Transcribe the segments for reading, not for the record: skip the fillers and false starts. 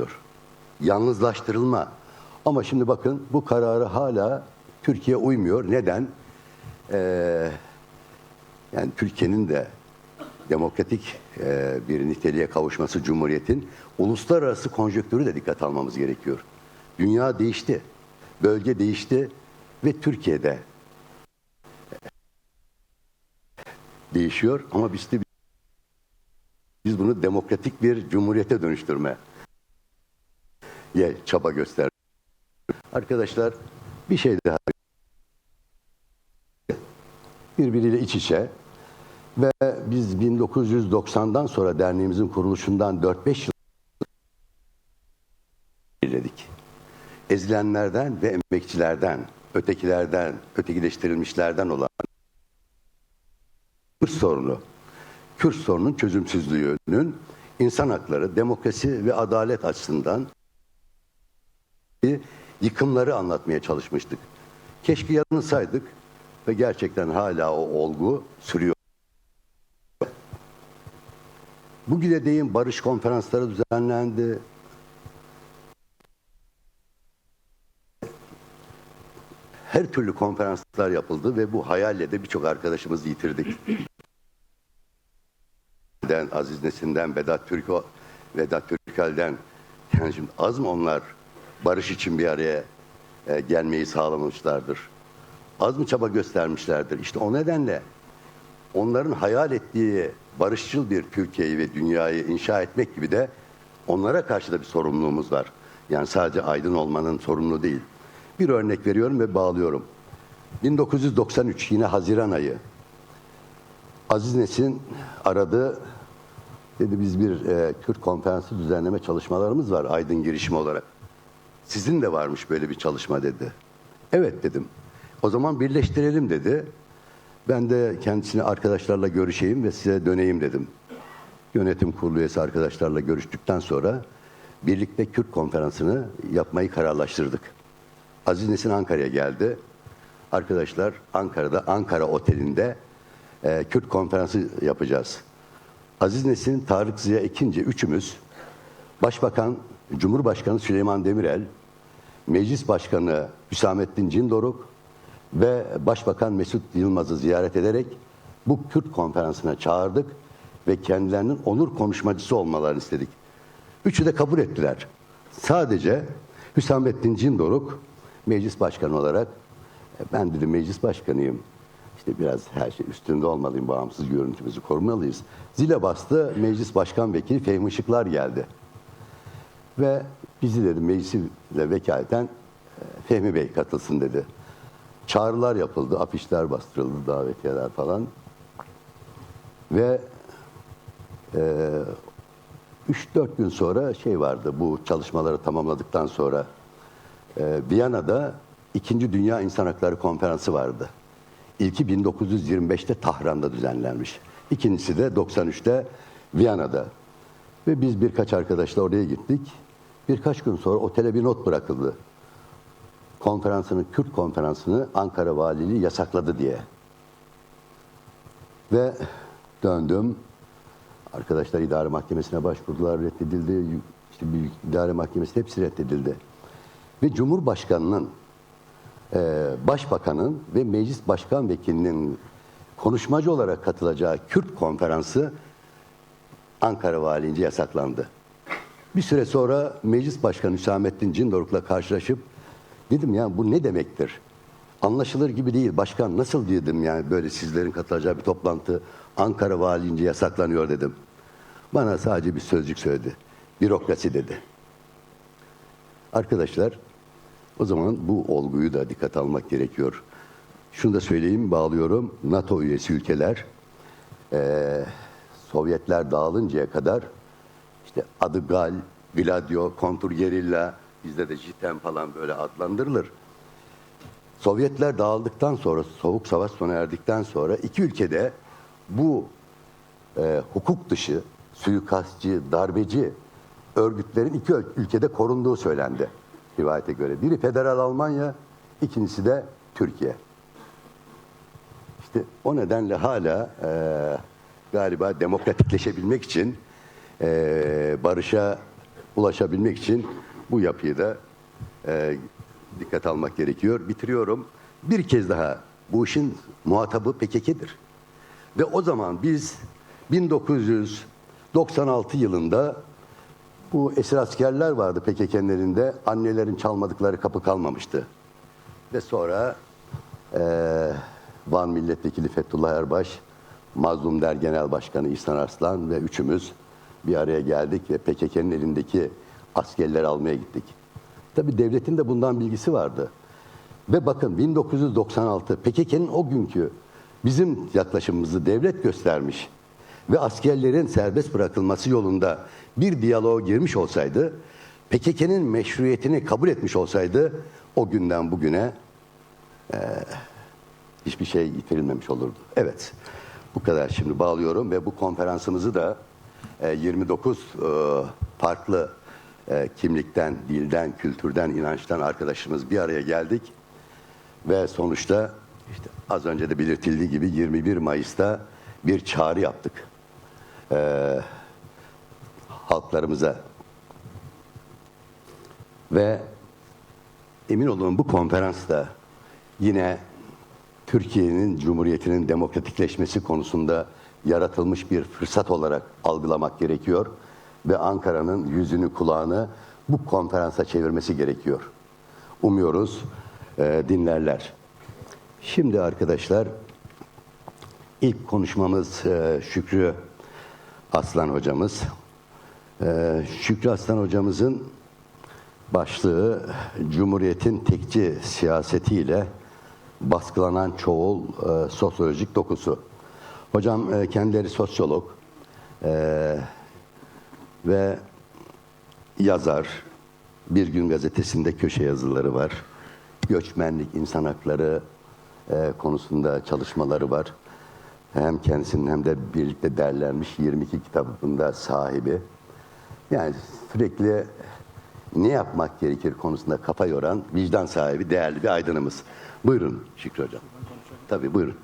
oluyor. Yalnızlaştırılma. Ama şimdi bakın bu kararı hala Türkiye uymuyor. Neden? Yani Türkiye'nin de demokratik bir niteliğe kavuşması, Cumhuriyet'in uluslararası konjonktürü de dikkat almamız gerekiyor. Dünya değişti, bölge değişti ve Türkiye'de değişiyor ama biz bunu demokratik bir cumhuriyete dönüştürmeye çaba gösterdik. Arkadaşlar bir şey daha, birbiriyle iç içe ve biz 1990'dan sonra derneğimizin kuruluşundan 4-5 yıl ilerledik. Ezilenlerden ve emekçilerden, ötekilerden, ötekileştirilmişlerden olan Kürt sorunun çözümsüzlüğünün insan hakları, demokrasi ve adalet açısından yıkımları anlatmaya çalışmıştık. Keşke yanılsaydık ve gerçekten hala o olgu sürüyor. Bugüne değin barış konferansları düzenlendi. Her türlü konferanslar yapıldı ve bu hayalle de birçok arkadaşımızı yitirdik. Aziz Nesin'den, Vedat Türkel'den, yani şimdi az mı onlar barış için bir araya gelmeyi sağlamışlardır? Az mı çaba göstermişlerdir? İşte o nedenle onların hayal ettiği barışçıl bir Türkiye'yi ve dünyayı inşa etmek gibi de onlara karşı da bir sorumluluğumuz var. Yani sadece aydın olmanın sorumluluğu değil. Bir örnek veriyorum ve bağlıyorum. 1993 yine Haziran ayı. Aziz Nesin aradı. Dedi biz bir Kürt konferansı düzenleme çalışmalarımız var Aydın girişimi olarak. Sizin de varmış böyle bir çalışma dedi. Evet dedim. O zaman birleştirelim dedi. Ben de kendisine arkadaşlarla görüşeyim ve size döneyim dedim. Yönetim kurulu üyesi arkadaşlarla görüştükten sonra birlikte Kürt konferansını yapmayı kararlaştırdık. Aziz Nesin Ankara'ya geldi. Arkadaşlar Ankara'da Ankara Oteli'nde Kürt konferansı yapacağız. Aziz Nesin, Tarık Ziya Ekinci üçümüz, Başbakan, Cumhurbaşkanı Süleyman Demirel, Meclis Başkanı Hüsamettin Cindoruk ve Başbakan Mesut Yılmaz'ı ziyaret ederek bu Kürt konferansına çağırdık ve kendilerinin onur konuşmacısı olmalarını istedik. Üçü de kabul ettiler. Sadece Hüsamettin Cindoruk meclis başkanı olarak ben dedim meclis başkanıyım. İşte biraz her şey üstünde olmalıyım, bağımsız görüntümüzü korumalıyız. Zile bastı, meclis başkan vekili Fehmi Işıklar geldi. Ve bizi dedi meclisle vekaleten Fehmi Bey katılsın dedi. Çağrılar yapıldı, afişler bastırıldı, davetiyeler falan. Ve 3-4 gün sonra şey vardı, bu çalışmaları tamamladıktan sonra Viyana'da 2. Dünya İnsan Hakları Konferansı vardı. İlki 1925'te Tahran'da düzenlenmiş. İkincisi de 93'te Viyana'da. Ve biz birkaç arkadaşla oraya gittik. Birkaç gün sonra otele bir not bırakıldı. Kürt konferansını Ankara Valiliği yasakladı diye. Ve döndüm. Arkadaşlar idare mahkemesine başvurdular, reddedildi. İşte büyük idare mahkemesi hepsi reddedildi. Ve Cumhurbaşkanı'nın, Başbakanın ve Meclis Başkan Vekilinin konuşmacı olarak katılacağı Kürt konferansı Ankara Valiliğince yasaklandı. Bir süre sonra Meclis Başkanı Hüsamettin Cindoruk'la karşılaşıp dedim ya bu ne demektir? Anlaşılır gibi değil. Başkan nasıl dedim yani böyle sizlerin katılacağı bir toplantı Ankara Valiliğince yasaklanıyor dedim. Bana sadece bir sözcük söyledi. Bürokrasi dedi. Arkadaşlar o zaman bu olguyu da dikkate almak gerekiyor. Şunu da söyleyeyim, bağlıyorum. NATO üyesi ülkeler Sovyetler dağılıncaya kadar işte Adıgal, Gladio, kontrgerilla, bizde de JITEM falan böyle adlandırılır. Sovyetler dağıldıktan sonra, Soğuk Savaş sona erdikten sonra iki ülkede bu hukuk dışı, suikastçı, darbeci örgütlerin iki ülkede korunduğu söylendi rivayete göre. Biri Federal Almanya, ikincisi de Türkiye. İşte o nedenle hala galiba demokratikleşebilmek için barışa ulaşabilmek için bu yapıyı da dikkat almak gerekiyor. Bitiriyorum. Bir kez daha bu işin muhatabı PKK'dir. Ve o zaman biz 1996 yılında bu esir askerler vardı PKK'nın elinde. Annelerin çalmadıkları kapı kalmamıştı. Ve sonra Van Milletvekili Fethullah Erbaş, Mazlum Der Genel Başkanı İhsan Arslan ve üçümüz bir araya geldik ve PKK'nın elindeki askerleri almaya gittik. Tabii devletin de bundan bilgisi vardı. Ve bakın 1996 PKK'nın o günkü bizim yaklaşımımızı devlet göstermiş ve askerlerin serbest bırakılması yolunda bir diyaloğa girmiş olsaydı, PKK'nın meşruiyetini kabul etmiş olsaydı o günden bugüne hiçbir şey yitirilmemiş olurdu. Evet, bu kadar şimdi bağlıyorum ve bu konferansımızı da 29 farklı kimlikten, dilden, kültürden, inançtan arkadaşımız bir araya geldik. Ve sonuçta işte az önce de belirtildiği gibi 21 Mayıs'ta bir çağrı yaptık halklarımıza. Ve emin olun bu konferansta yine Türkiye'nin Cumhuriyeti'nin demokratikleşmesi konusunda yaratılmış bir fırsat olarak algılamak gerekiyor. Ve Ankara'nın yüzünü kulağını bu konferansa çevirmesi gerekiyor. Umuyoruz dinlerler. Şimdi arkadaşlar ilk konuşmamız Şükrü Aslan hocamız. Şükrü Aslan hocamızın başlığı Cumhuriyetin tekçi siyasetiyle baskılanan çoğul sosyolojik dokusu. Hocam kendileri sosyolog ve yazar. Bir Gün gazetesinde köşe yazıları var. Göçmenlik, insan hakları konusunda çalışmaları var. Hem kendisinin hem de birlikte derlenmiş 22 kitabın da sahibi. Yani sürekli ne yapmak gerekir konusunda kafa yoran, vicdan sahibi, değerli bir aydınımız. Buyurun Şükrü Hocam. Tabii buyurun.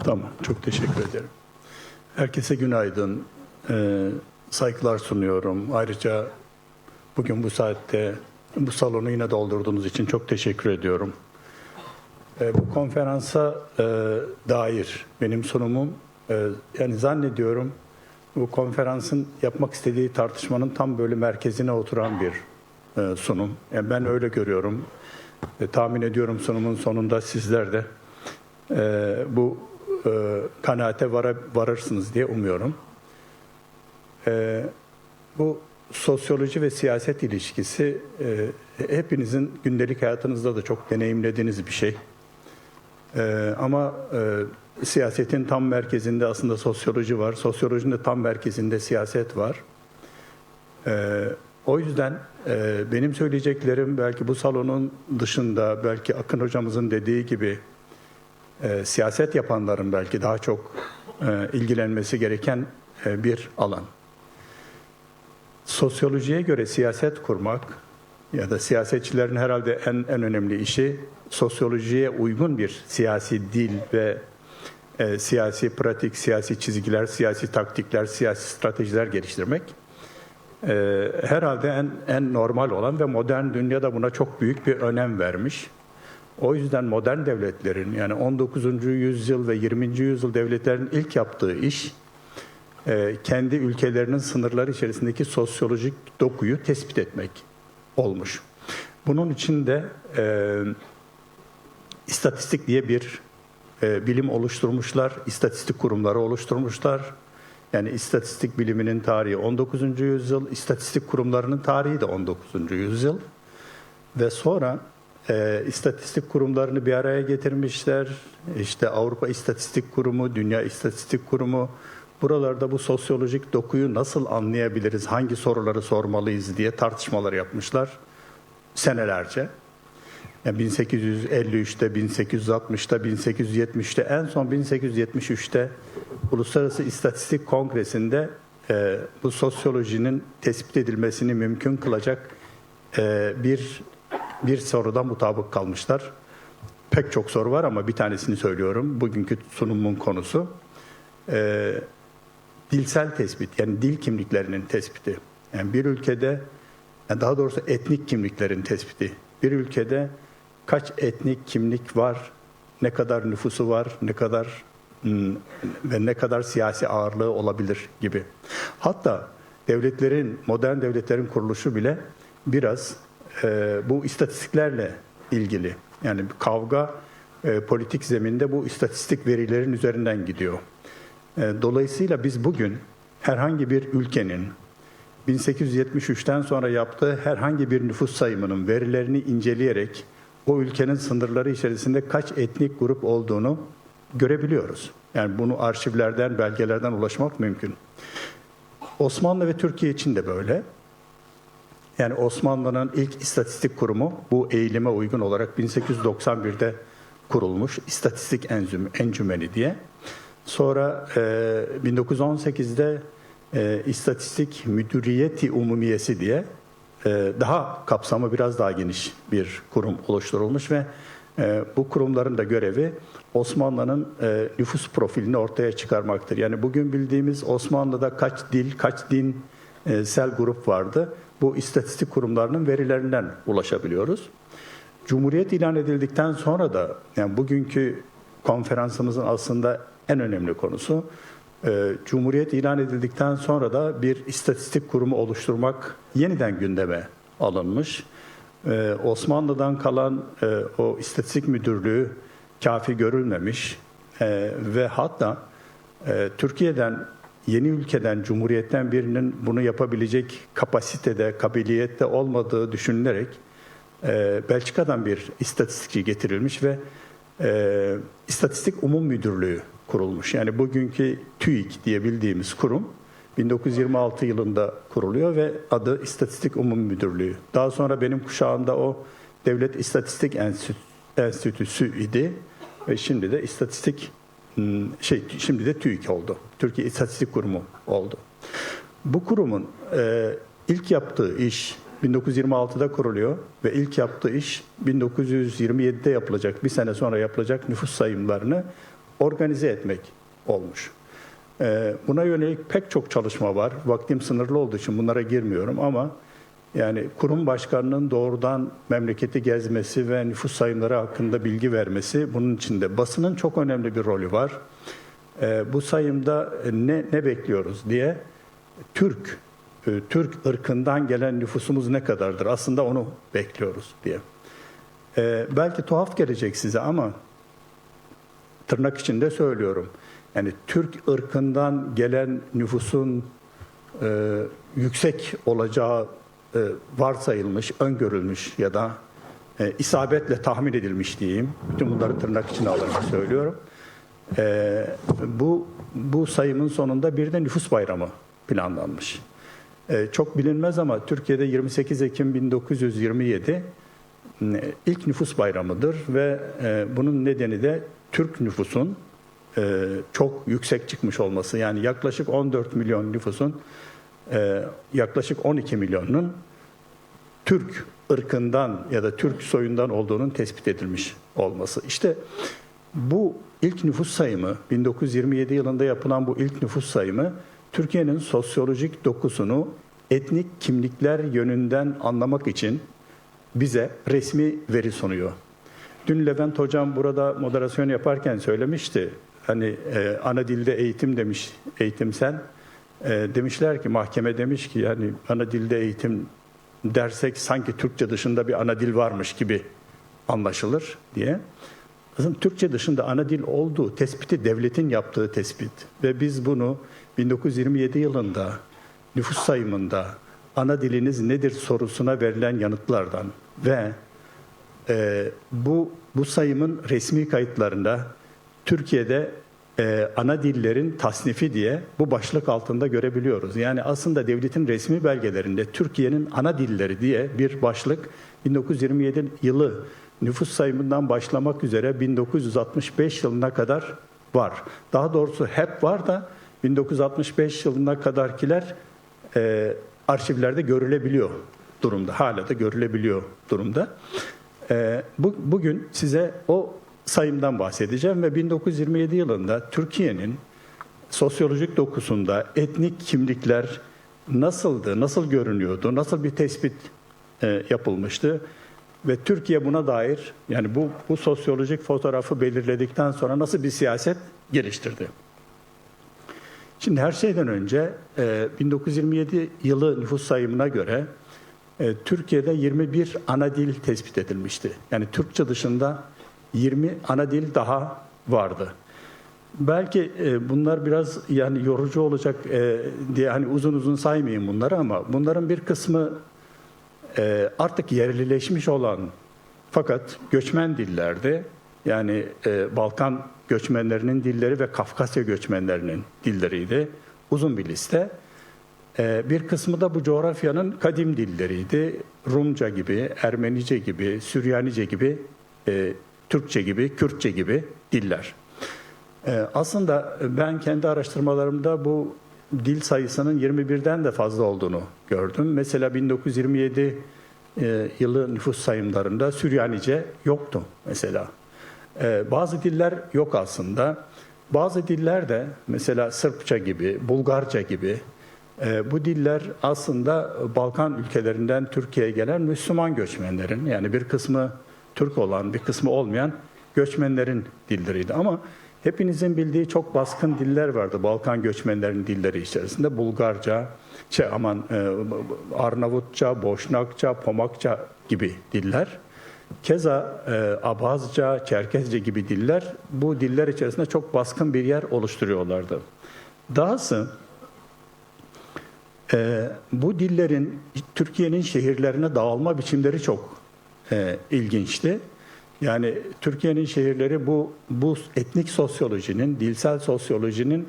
Tamam, çok teşekkür ederim. Herkese günaydın, saygılar sunuyorum. Ayrıca bugün bu saatte bu salonu yine doldurduğunuz için çok teşekkür ediyorum. Bu konferansa dair benim sunumum, yani zannediyorum bu konferansın yapmak istediği tartışmanın tam böyle merkezine oturan bir sunum. Yani ben öyle görüyorum. Tahmin ediyorum sunumun sonunda sizler de bu kanaate varırsınız diye umuyorum. Bu sosyoloji ve siyaset ilişkisi hepinizin gündelik hayatınızda da çok deneyimlediğiniz bir şey. Ama siyasetin tam merkezinde aslında sosyoloji var. Sosyolojinin de tam merkezinde siyaset var. O yüzden benim söyleyeceklerim belki bu salonun dışında, belki Akın hocamızın dediği gibi siyaset yapanların belki daha çok ilgilenmesi gereken bir alan. Sosyolojiye göre siyaset kurmak ya da siyasetçilerin herhalde en önemli işi sosyolojiye uygun bir siyasi dil ve siyasi pratik, siyasi çizgiler, siyasi taktikler, siyasi stratejiler geliştirmek. Herhalde en normal olan ve modern dünyada buna çok büyük bir önem vermiş. O yüzden modern devletlerin, yani 19. yüzyıl ve 20. yüzyıl devletlerin ilk yaptığı iş, kendi ülkelerinin sınırları içerisindeki sosyolojik dokuyu tespit etmek olmuş. Bunun için de istatistik diye bir bilim oluşturmuşlar, istatistik kurumları oluşturmuşlar. Yani istatistik biliminin tarihi 19. yüzyıl, istatistik kurumlarının tarihi de 19. yüzyıl. Ve sonra istatistik kurumlarını bir araya getirmişler. İşte Avrupa İstatistik Kurumu, Dünya İstatistik Kurumu, buralarda bu sosyolojik dokuyu nasıl anlayabiliriz, hangi soruları sormalıyız diye tartışmalar yapmışlar senelerce. Yani 1853'te, 1860'ta, 1870'te, en son 1873'te Uluslararası İstatistik Kongresi'nde bu sosyolojinin tespit edilmesini mümkün kılacak bir soruda mutabık kalmışlar. Pek çok soru var ama bir tanesini söylüyorum. Bugünkü sunumun konusu. Dilsel tespit, yani dil kimliklerinin tespiti. Yani bir ülkede, yani daha doğrusu etnik kimliklerin tespiti. Bir ülkede kaç etnik kimlik var, ne kadar nüfusu var, ne kadar ve ne kadar siyasi ağırlığı olabilir gibi. Hatta modern devletlerin kuruluşu bile biraz bu istatistiklerle ilgili. Yani kavga politik zeminde bu istatistik verilerin üzerinden gidiyor. Dolayısıyla biz bugün herhangi bir ülkenin 1873'ten sonra yaptığı herhangi bir nüfus sayımının verilerini inceleyerek o ülkenin sınırları içerisinde kaç etnik grup olduğunu görebiliyoruz. Yani bunu arşivlerden, belgelerden ulaşmak mümkün. Osmanlı ve Türkiye için de böyle. Yani Osmanlı'nın ilk istatistik kurumu bu eğilime uygun olarak 1891'de kurulmuş İstatistik Encümeni diye. Sonra 1918'de İstatistik Müdüriyeti Umumiyesi diye daha kapsamı biraz daha geniş bir kurum oluşturulmuş ve bu kurumların da görevi Osmanlı'nın nüfus profilini ortaya çıkarmaktır. Yani bugün bildiğimiz Osmanlı'da kaç dil, kaç dinsel grup vardı. Bu istatistik kurumlarının verilerinden ulaşabiliyoruz. Cumhuriyet ilan edildikten sonra da, yani bugünkü konferansımızın aslında en önemli konusu, Cumhuriyet ilan edildikten sonra da bir istatistik kurumu oluşturmak yeniden gündeme alınmış. Osmanlı'dan kalan o istatistik müdürlüğü kafi görülmemiş ve hatta Türkiye'den, yeni ülkeden, Cumhuriyet'ten birinin bunu yapabilecek kapasitede, kabiliyette olmadığı düşünülerek Belçika'dan bir istatistikçi getirilmiş ve İstatistik Umum Müdürlüğü kurulmuş. Yani bugünkü TÜİK diye bildiğimiz kurum 1926 yılında kuruluyor ve adı İstatistik Umum Müdürlüğü. Daha sonra benim kuşağımda o Devlet İstatistik Enstitüsü idi ve şimdi de şimdi de TÜİK oldu. Türkiye İstatistik Kurumu oldu. Bu kurumun ilk yaptığı iş 1926'da kuruluyor ve ilk yaptığı iş 1927'de yapılacak, bir sene sonra yapılacak nüfus sayımlarını organize etmek olmuş. Buna yönelik pek çok çalışma var. Vaktim sınırlı olduğu için bunlara girmiyorum ama yani kurum başkanının doğrudan memleketi gezmesi ve nüfus sayımları hakkında bilgi vermesi, bunun içinde basının çok önemli bir rolü var. Bu sayımda ne bekliyoruz diye Türk ırkından gelen nüfusumuz ne kadardır? Aslında onu bekliyoruz diye. Belki tuhaf gelecek size ama tırnak içinde söylüyorum. Yani Türk ırkından gelen nüfusun yüksek olacağı varsayılmış, öngörülmüş ya da isabetle tahmin edilmiş diyeyim. Bütün bunları tırnak içine alarak söylüyorum. Bu sayımın sonunda bir de nüfus bayramı planlanmış. Çok bilinmez ama Türkiye'de 28 Ekim 1927 ilk nüfus bayramıdır ve bunun nedeni de Türk nüfusun çok yüksek çıkmış olması. Yani yaklaşık 14 milyon nüfusun yaklaşık 12 milyonunun Türk ırkından ya da Türk soyundan olduğunun tespit edilmiş olması. İşte bu ilk nüfus sayımı, 1927 yılında yapılan bu ilk nüfus sayımı, Türkiye'nin sosyolojik dokusunu etnik kimlikler yönünden anlamak için bize resmi veri sunuyor. Dün Levent Hocam burada moderasyon yaparken söylemişti. Hani ana dilde eğitim demiş, eğitimsen. Demişler ki, mahkeme demiş ki yani ana dilde eğitim dersek sanki Türkçe dışında bir ana dil varmış gibi anlaşılır diye. Aslında Türkçe dışında ana dil olduğu tespiti devletin yaptığı tespit. Ve biz bunu 1927 yılında nüfus sayımında ana diliniz nedir sorusuna verilen yanıtlardan ve bu sayımın resmi kayıtlarında Türkiye'de ana dillerin tasnifi diye bu başlık altında görebiliyoruz. Yani aslında devletin resmi belgelerinde Türkiye'nin ana dilleri diye bir başlık 1927 yılı nüfus sayımından başlamak üzere 1965 yılına kadar var. Daha doğrusu hep var da 1965 yılına kadarkiler arşivlerde görülebiliyor durumda. Hala da görülebiliyor durumda. Bugün size o sayımdan bahsedeceğim ve 1927 yılında Türkiye'nin sosyolojik dokusunda etnik kimlikler nasıldı, nasıl görünüyordu, nasıl bir tespit yapılmıştı ve Türkiye buna dair, yani bu sosyolojik fotoğrafı belirledikten sonra nasıl bir siyaset geliştirdi? Şimdi her şeyden önce 1927 yılı nüfus sayımına göre Türkiye'de 21 ana dil tespit edilmişti. Yani Türkçe dışında 20 ana dil daha vardı. Belki bunlar biraz yani yorucu olacak diye hani uzun uzun saymayayım bunları ama bunların bir kısmı artık yerlileşmiş olan fakat göçmen dillerdi. Yani Balkan göçmenlerinin dilleri ve Kafkasya göçmenlerinin dilleriydi. Uzun bir liste. Bir kısmı da bu coğrafyanın kadim dilleriydi. Rumca gibi, Ermenice gibi, Süryanice gibi, Türkçe gibi, Kürtçe gibi diller. Aslında ben kendi araştırmalarımda bu dil sayısının 21'den de fazla olduğunu gördüm. Mesela 1927 yılı nüfus sayımlarında Süryanice yoktu mesela. Bazı diller yok aslında. Bazı diller de mesela Sırpça gibi, Bulgarca gibi bu diller aslında Balkan ülkelerinden Türkiye'ye gelen Müslüman göçmenlerin, yani bir kısmı Türk olan, bir kısmı olmayan göçmenlerin dilleriydi. Ama hepinizin bildiği çok baskın diller vardı Balkan göçmenlerin dilleri içerisinde. Bulgarca, Arnavutça, Boşnakça, Pomakça gibi diller. Keza Abhazca, Çerkezce gibi diller bu diller içerisinde çok baskın bir yer oluşturuyorlardı. Dahası bu dillerin Türkiye'nin şehirlerine dağılma biçimleri çok ilginçti. Yani Türkiye'nin şehirleri bu etnik sosyolojinin, dilsel sosyolojinin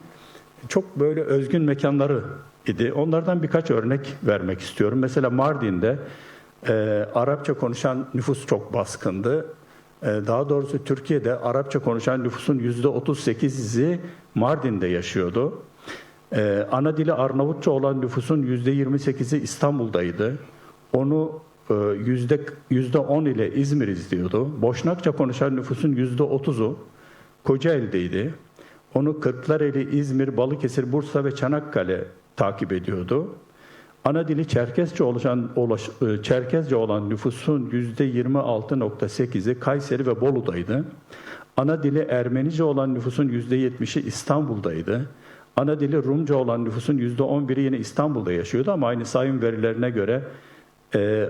çok böyle özgün mekanları idi. Onlardan birkaç örnek vermek istiyorum. Mesela Mardin'de Arapça konuşan nüfus çok baskındı. Daha doğrusu Türkiye'de Arapça konuşan nüfusun %38'i Mardin'de yaşıyordu. Ana dili Arnavutça olan nüfusun %28'i İstanbul'daydı. Onu %10 ile İzmir izliyordu. Boşnakça konuşan nüfusun %30'u Kocaeli'deydi. Onu Kırklareli, İzmir, Balıkesir, Bursa ve Çanakkale takip ediyordu. Ana dili Çerkezce olan nüfusun %26.8'i Kayseri ve Bolu'daydı. Ana dili Ermenice olan nüfusun %70'i İstanbul'daydı. Ana dili Rumca olan nüfusun %11'i yine İstanbul'da yaşıyordu ama aynı sayım verilerine göre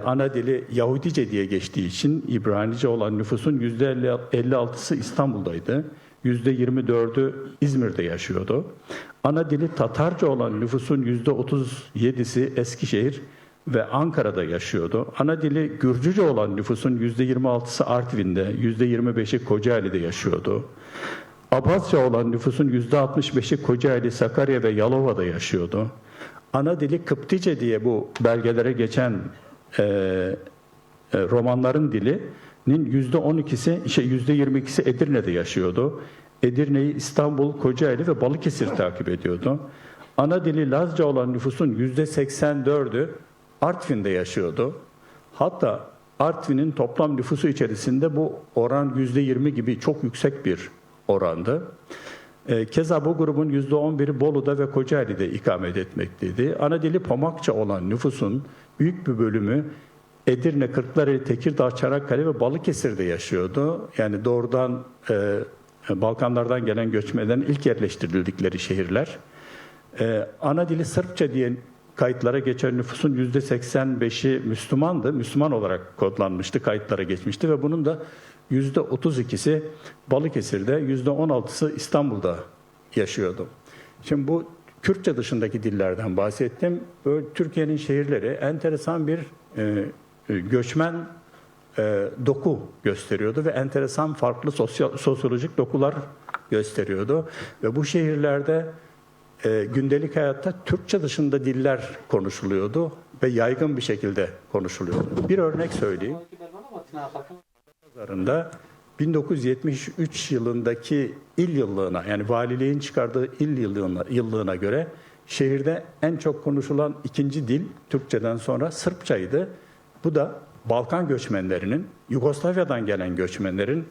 ana dili Yahudice diye geçtiği için İbranice olan nüfusun %56'sı İstanbul'daydı. %24'ü İzmir'de yaşıyordu. Ana dili Tatarca olan nüfusun %37'si Eskişehir ve Ankara'da yaşıyordu. Ana dili Gürcüce olan nüfusun %26'sı Artvin'de, %25'i Kocaeli'de yaşıyordu. Abhazca olan nüfusun %65'i Kocaeli, Sakarya ve Yalova'da yaşıyordu. Ana dili Kıptice diye bu belgelere geçen romanların dilinin %22'si Edirne'de yaşıyordu. Edirne'yi İstanbul, Kocaeli ve Balıkesir takip ediyordu. Ana dili Lazca olan nüfusun %84'ü Artvin'de yaşıyordu. Hatta Artvin'in toplam nüfusu içerisinde bu oran %20 gibi çok yüksek bir orandı. Keza bu grubun %11'i Bolu'da ve Kocaeli'de ikamet etmekteydi. Ana dili Pomakça olan nüfusun büyük bir bölümü Edirne, Kırklareli, Tekirdağ, Çanakkale ve Balıkesir'de yaşıyordu. Yani doğrudan Balkanlardan gelen göçmenlerin ilk yerleştirildikleri şehirler. Ana dili Sırpça diye kayıtlara geçen nüfusun %85'i Müslümandı. Müslüman olarak kodlanmıştı, kayıtlara geçmişti ve bunun da %32'si Balıkesir'de, %16'sı İstanbul'da yaşıyordu. Şimdi bu Kürtçe dışındaki dillerden bahsettim. Böyle Türkiye'nin şehirleri enteresan bir göçmen doku gösteriyordu ve enteresan farklı sosyolojik dokular gösteriyordu. Ve bu şehirlerde gündelik hayatta Türkçe dışında diller konuşuluyordu ve yaygın bir şekilde konuşuluyordu. Bir örnek söyleyeyim. 1973 yılındaki il yıllığına, yani valiliğin çıkardığı il yıllığına göre şehirde en çok konuşulan ikinci dil Türkçeden sonra Sırpçaydı. Bu da Balkan göçmenlerinin, Yugoslavya'dan gelen göçmenlerin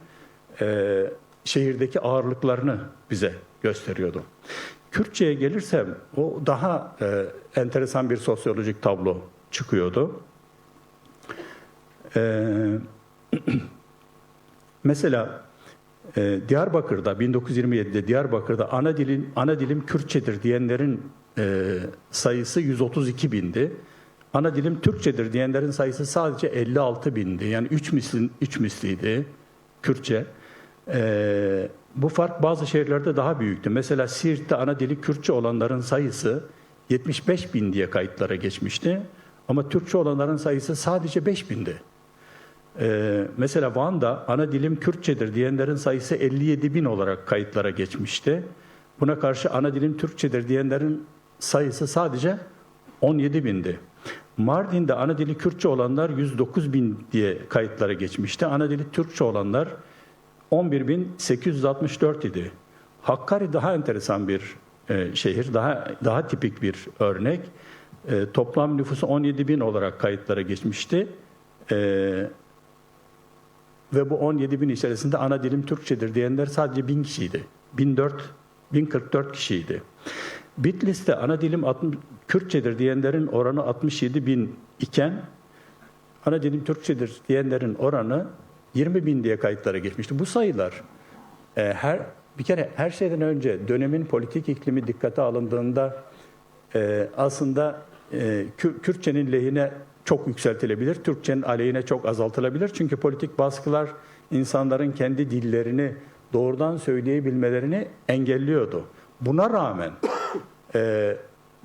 şehirdeki ağırlıklarını bize gösteriyordu. Kürtçe'ye gelirsem o daha enteresan bir sosyolojik tablo çıkıyordu. Mesela Diyarbakır'da 1927'de Diyarbakır'da ana dilim Kürtçedir diyenlerin sayısı 132 bindi. Ana dilim Türkçedir diyenlerin sayısı sadece 56 bindi. Yani 3 misliydi Kürtçe. Bu fark bazı şehirlerde daha büyüktü. Mesela Siirt'te ana dili Kürtçe olanların sayısı 75 bin diye kayıtlara geçmişti. Ama Türkçe olanların sayısı sadece 5 bindi. Mesela Van'da ana dilim Kürtçedir diyenlerin sayısı 57 bin olarak kayıtlara geçmişti. Buna karşı ana dilim Türkçedir diyenlerin sayısı sadece 17 bindi. Mardin'de ana dili Kürtçe olanlar 109 bin diye kayıtlara geçmişti. Ana dili Türkçe olanlar 11.864 idi. Hakkari daha enteresan bir şehir, daha tipik bir örnek. Toplam nüfusu 17 bin olarak kayıtlara geçmişti. Ve bu 17 bin içerisinde ana dilim Türkçedir diyenler sadece 1000 kişiydi. 1044 kişiydi. Bitlis'te ana dilim Kürtçedir diyenlerin oranı 67 bin iken ana dilim Türkçedir diyenlerin oranı 20 bin diye kayıtlara geçmişti. Bu sayılar bir kere her şeyden önce dönemin politik iklimi dikkate alındığında aslında Kürtçenin lehine çok yükseltilebilir, Türkçenin aleyhine çok azaltılabilir. Çünkü politik baskılar insanların kendi dillerini doğrudan söyleyebilmelerini engelliyordu. Buna rağmen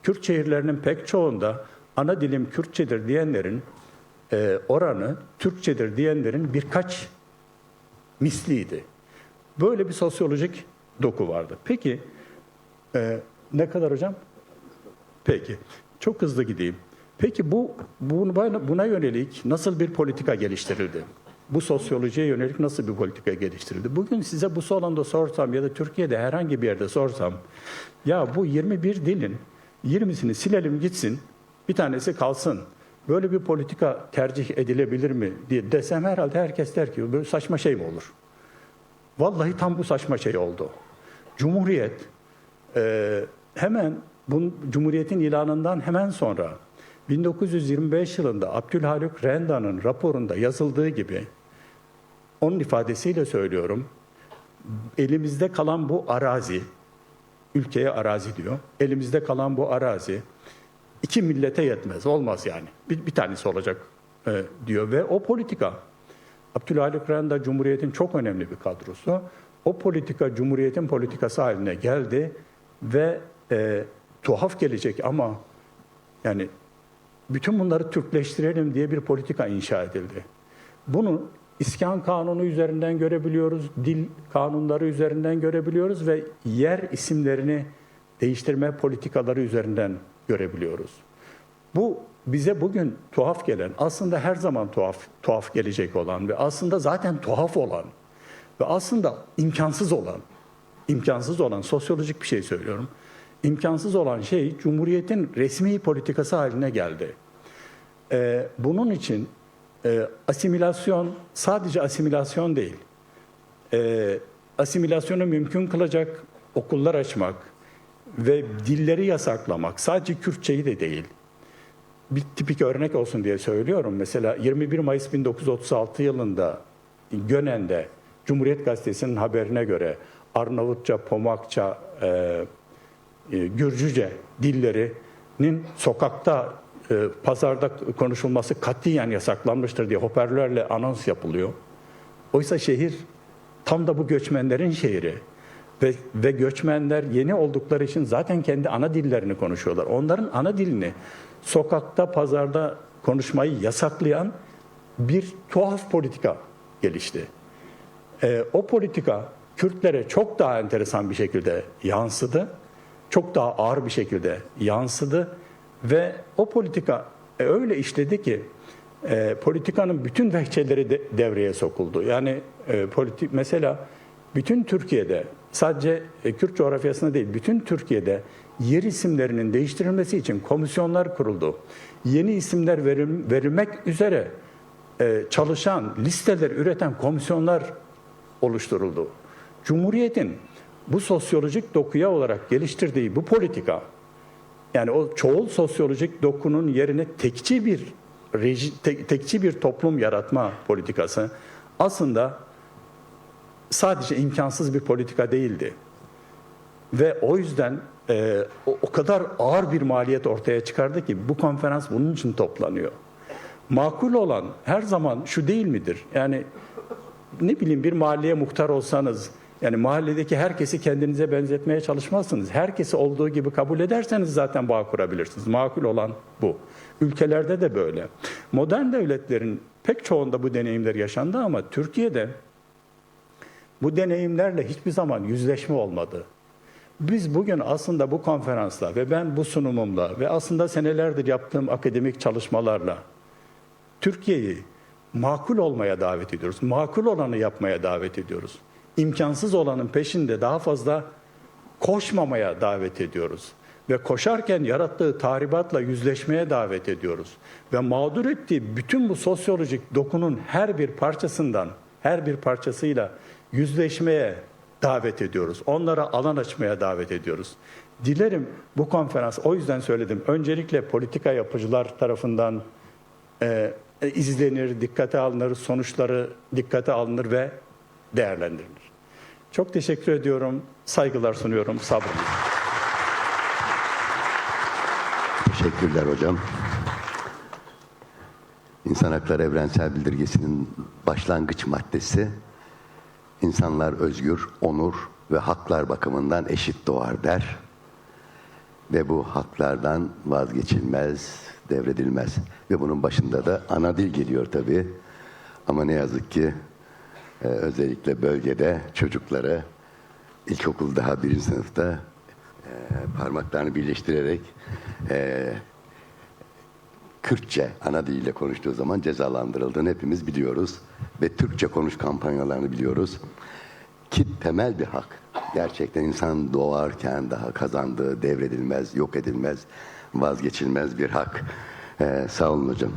Kürt şehirlerinin pek çoğunda ana dilim Kürtçedir diyenlerin oranı Türkçedir diyenlerin birkaç misliydi. Böyle bir sosyolojik doku vardı. Peki ne kadar hocam? Peki. Çok hızlı gideyim. Peki buna yönelik nasıl bir politika geliştirildi? Bu sosyolojiye yönelik nasıl bir politika geliştirildi? Bugün size bu alanda sorsam ya da Türkiye'de herhangi bir yerde sorsam, ya bu 21 dilin 20'sini silelim gitsin, bir tanesi kalsın. Böyle bir politika tercih edilebilir mi diye desem herhalde herkes der ki böyle saçma şey mi olur? Vallahi tam bu saçma şey oldu. Cumhuriyet Cumhuriyet'in ilanından hemen sonra 1925 yılında Abdülhaluk Renda'nın raporunda yazıldığı gibi, onun ifadesiyle söylüyorum, elimizde kalan bu arazi, ülkeye arazi diyor, elimizde kalan bu arazi iki millete yetmez, olmaz yani. Bir tanesi olacak diyor ve o politika, Abdülhaluk Renda Cumhuriyet'in çok önemli bir kadrosu, o politika Cumhuriyet'in politikası haline geldi ve tuhaf gelecek ama yani bütün bunları Türkleştirelim diye bir politika inşa edildi. Bunu İskan Kanunu üzerinden görebiliyoruz, dil kanunları üzerinden görebiliyoruz ve yer isimlerini değiştirme politikaları üzerinden görebiliyoruz. Bu bize bugün tuhaf gelen, aslında her zaman tuhaf gelecek olan ve aslında zaten tuhaf olan ve aslında imkansız olan sosyolojik bir şey söylüyorum. İmkansız olan şey Cumhuriyet'in resmi politikası haline geldi. Bunun için asimilasyon sadece asimilasyon değil. Asimilasyonu mümkün kılacak okullar açmak ve dilleri yasaklamak, sadece Kürtçeyi de değil. Bir tipik örnek olsun diye söylüyorum. Mesela 21 Mayıs 1936 yılında Gönen'de Cumhuriyet Gazetesi'nin haberine göre Arnavutça, Pomakça, Gürcüce dillerinin sokakta, pazarda konuşulması katiyen yasaklanmıştır diye hoparlörle anons yapılıyor. Oysa şehir tam da bu göçmenlerin şehri. Ve göçmenler yeni oldukları için zaten kendi ana dillerini konuşuyorlar. Onların ana dilini sokakta, pazarda konuşmayı yasaklayan bir tuhaf politika gelişti. O politika Kürtlere çok daha enteresan bir şekilde yansıdı. Çok daha ağır bir şekilde yansıdı ve o politika öyle işledi ki politikanın bütün vehçeleri devreye sokuldu. Yani mesela bütün Türkiye'de, sadece Kürt coğrafyasında değil, bütün Türkiye'de yer isimlerinin değiştirilmesi için komisyonlar kuruldu. Yeni isimler verilmek üzere çalışan, listeler üreten komisyonlar oluşturuldu. Cumhuriyetin bu sosyolojik dokuya olarak geliştirdiği bu politika, yani o çoğul sosyolojik dokunun yerine tekçi bir toplum yaratma politikası aslında sadece imkansız bir politika değildi. Ve o yüzden o kadar ağır bir maliyet ortaya çıkardı ki bu konferans bunun için toplanıyor. Makul olan her zaman şu değil midir? Yani ne bileyim, bir mahalleye muhtar olsanız, yani mahalledeki herkesi kendinize benzetmeye çalışmazsınız. Herkesi olduğu gibi kabul ederseniz zaten bağ kurabilirsiniz. Makul olan bu. Ülkelerde de böyle. Modern devletlerin pek çoğunda bu deneyimler yaşandı ama Türkiye'de bu deneyimlerle hiçbir zaman yüzleşme olmadı. Biz bugün aslında bu konferansla ve ben bu sunumumla ve aslında senelerdir yaptığım akademik çalışmalarla Türkiye'yi makul olmaya davet ediyoruz. Makul olanı yapmaya davet ediyoruz. İmkansız olanın peşinde daha fazla koşmamaya davet ediyoruz. Ve koşarken yarattığı tahribatla yüzleşmeye davet ediyoruz. Ve mağdur ettiği bütün bu sosyolojik dokunun her bir parçasıyla yüzleşmeye davet ediyoruz. Onlara alan açmaya davet ediyoruz. Dilerim bu konferans, o yüzden söyledim, öncelikle politika yapıcılar tarafından izlenir, dikkate alınır, sonuçları dikkate alınır ve değerlendirilir. Çok teşekkür ediyorum, saygılar sunuyorum, sabrınız. Teşekkürler hocam. İnsan Hakları Evrensel Bildirgesi'nin başlangıç maddesi, insanlar özgür, onur ve haklar bakımından eşit doğar der. Ve bu haklardan vazgeçilmez, devredilmez. Ve bunun başında da ana dil geliyor tabii. Ama ne yazık ki özellikle bölgede çocuklara ilkokul daha 1. sınıfta parmaklarını birleştirerek Kürtçe ana diliyle konuştuğu zaman cezalandırıldığını hepimiz biliyoruz. Ve Türkçe konuş kampanyalarını biliyoruz. Ki temel bir hak. Gerçekten insan doğarken daha kazandığı, devredilmez, yok edilmez, vazgeçilmez bir hak. Sağ olun hocam.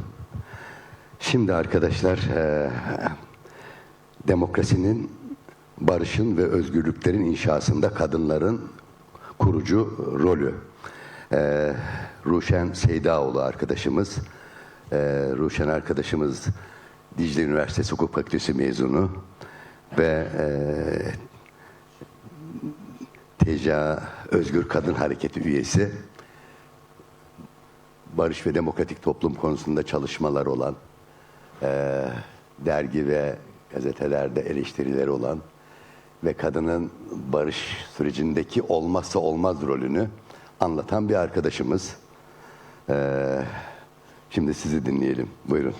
Şimdi arkadaşlar, demokrasinin, barışın ve özgürlüklerin inşasında kadınların kurucu rolü. Ruşen Seydaoğlu arkadaşımız, Ruşen arkadaşımız Dicle Üniversitesi Hukuk Fakültesi mezunu ve TCA Özgür Kadın Hareketi üyesi, barış ve demokratik toplum konusunda çalışmalar olan, dergi ve gazetelerde eleştirileri olan ve kadının barış sürecindeki olmazsa olmaz rolünü anlatan bir arkadaşımız. Şimdi sizi dinleyelim. Buyurun.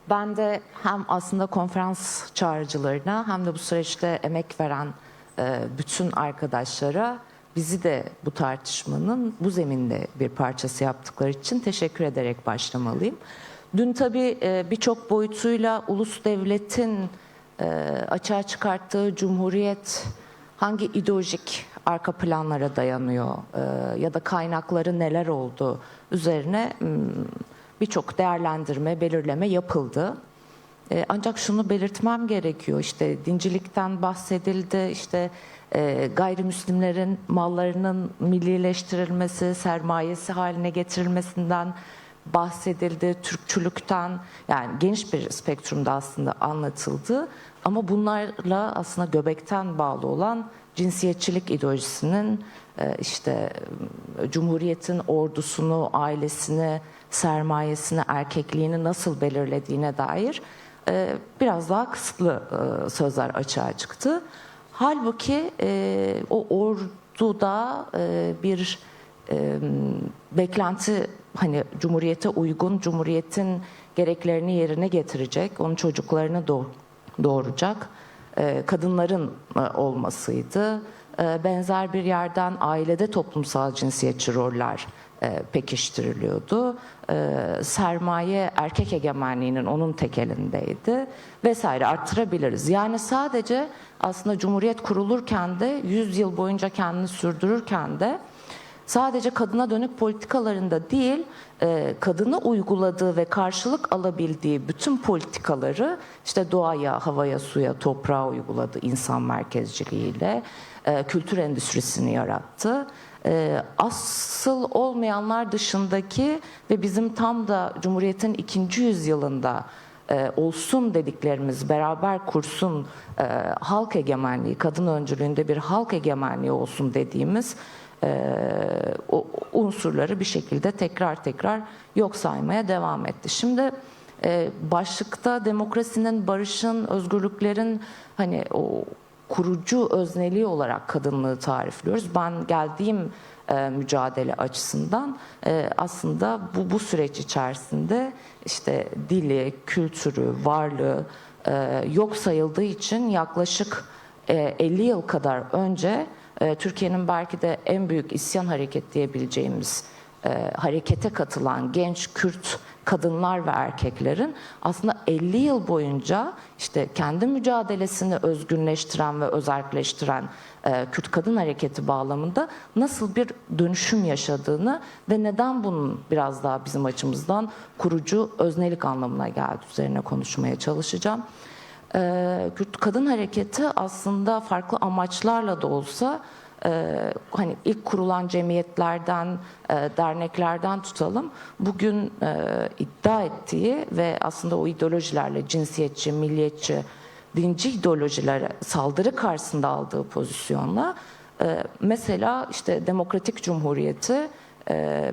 Ben de hem aslında konferans çağrıcılarına hem de bu süreçte emek veren bütün arkadaşlara, bizi de bu tartışmanın bu zeminde bir parçası yaptıkları için teşekkür ederek başlamalıyım. Dün tabii birçok boyutuyla ulus devletin açığa çıkarttığı cumhuriyet hangi ideolojik arka planlara dayanıyor ya da kaynakları neler oldu üzerine birçok değerlendirme, belirleme yapıldı. Ancak şunu belirtmem gerekiyor, işte dincilikten bahsedildi, işte gayrimüslimlerin mallarının millileştirilmesi, sermayesi haline getirilmesinden bahsedildi, Türkçülükten, yani geniş bir spektrumda aslında anlatıldı. Ama bunlarla aslında göbekten bağlı olan cinsiyetçilik ideolojisinin işte Cumhuriyet'in ordusunu, ailesini, sermayesini, erkekliğini nasıl belirlediğine dair biraz daha kısıtlı sözler açığa çıktı. Halbuki o orduda bir beklenti, hani Cumhuriyet'e uygun, Cumhuriyet'in gereklerini yerine getirecek, onun çocuklarını doğuracak kadınların olmasıydı. Benzer bir yerden ailede toplumsal cinsiyetçi roller pekiştiriliyordu. Sermaye erkek egemenliğinin onun tekelindeydi vesaire, arttırabiliriz. Yani sadece aslında Cumhuriyet kurulurken de 100 yıl boyunca kendini sürdürürken de sadece kadına dönük politikalarında değil, kadını uyguladığı ve karşılık alabildiği bütün politikaları işte doğaya, havaya, suya, toprağa uyguladı insan merkezciliğiyle, kültür endüstrisini yarattı. Asıl olmayanlar dışındaki ve bizim tam da Cumhuriyet'in 2. yüzyılında olsun dediklerimiz, beraber kursun halk egemenliği, kadın öncülüğünde bir halk egemenliği olsun dediğimiz o unsurları bir şekilde tekrar yok saymaya devam etti. Şimdi başlıkta demokrasinin, barışın, özgürlüklerin hani o kurucu özneliği olarak kadınlığı tarifliyoruz. Ben geldiğim mücadele açısından aslında bu süreç içerisinde işte dili, kültürü, varlığı yok sayıldığı için yaklaşık 50 yıl kadar önce Türkiye'nin belki de en büyük isyan hareket diyebileceğimiz harekete katılan genç Kürt kadınlar ve erkeklerin aslında 50 yıl boyunca işte kendi mücadelesini özgünleştiren ve özelleştiren Kürt kadın hareketi bağlamında nasıl bir dönüşüm yaşadığını ve neden bunun biraz daha bizim açımızdan kurucu öznelik anlamına geldi üzerine konuşmaya çalışacağım. Kürt kadın hareketi aslında farklı amaçlarla da olsa hani ilk kurulan cemiyetlerden, derneklerden tutalım, bugün iddia ettiği ve aslında o ideolojilerle cinsiyetçi, milliyetçi, dinci ideolojilere saldırı karşısında aldığı pozisyonla mesela işte Demokratik Cumhuriyeti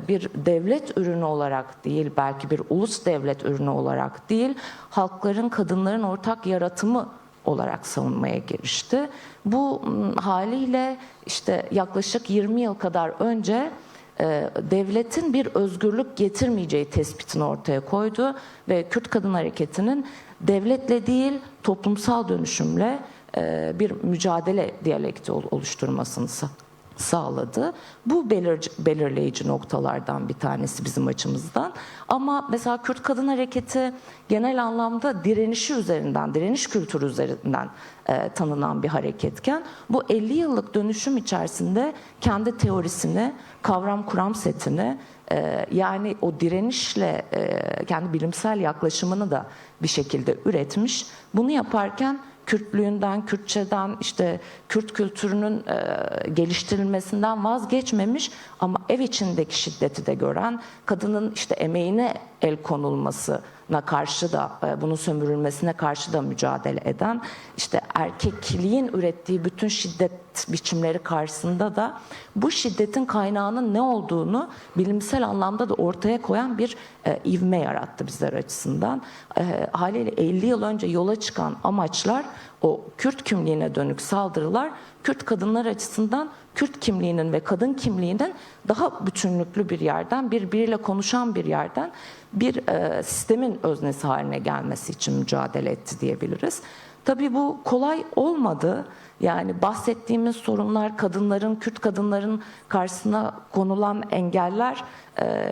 bir devlet ürünü olarak değil, belki bir ulus devlet ürünü olarak değil, halkların, kadınların ortak yaratımı olarak savunmaya girişti. Bu haliyle işte yaklaşık 20 yıl kadar önce devletin bir özgürlük getirmeyeceği tespitini ortaya koydu ve Kürt Kadın Hareketi'nin devletle değil toplumsal dönüşümle bir mücadele diyalekti oluşturmasını sağladı. Bu belirleyici noktalardan bir tanesi bizim açımızdan. Ama mesela Kürt Kadın Hareketi genel anlamda direnişi üzerinden, direniş kültürü üzerinden tanınan bir hareketken bu 50 yıllık dönüşüm içerisinde kendi teorisini, kavram kuram setini yani o direnişle kendi bilimsel yaklaşımını da bir şekilde üretmiş. Bunu yaparken Kürtlüğünden, Kürtçeden, işte Kürt kültürünün geliştirilmesinden vazgeçmemiş ama ev içindeki şiddeti de gören, kadının işte emeğine el konulmasına karşı da, bunun sömürülmesine karşı da mücadele eden, işte erkekliğin ürettiği bütün şiddet biçimleri karşısında da bu şiddetin kaynağının ne olduğunu bilimsel anlamda da ortaya koyan bir ivme yarattı bizler açısından. Haliyle 50 yıl önce yola çıkan amaçlar, o Kürt kimliğine dönük saldırılar, Kürt kadınlar açısından Kürt kimliğinin ve kadın kimliğinin daha bütünlüklü bir yerden, birbiriyle konuşan bir yerden bir sistemin öznesi haline gelmesi için mücadele etti diyebiliriz. Tabii bu kolay olmadı. Yani bahsettiğimiz sorunlar, kadınların, Kürt kadınların karşısına konulan engeller,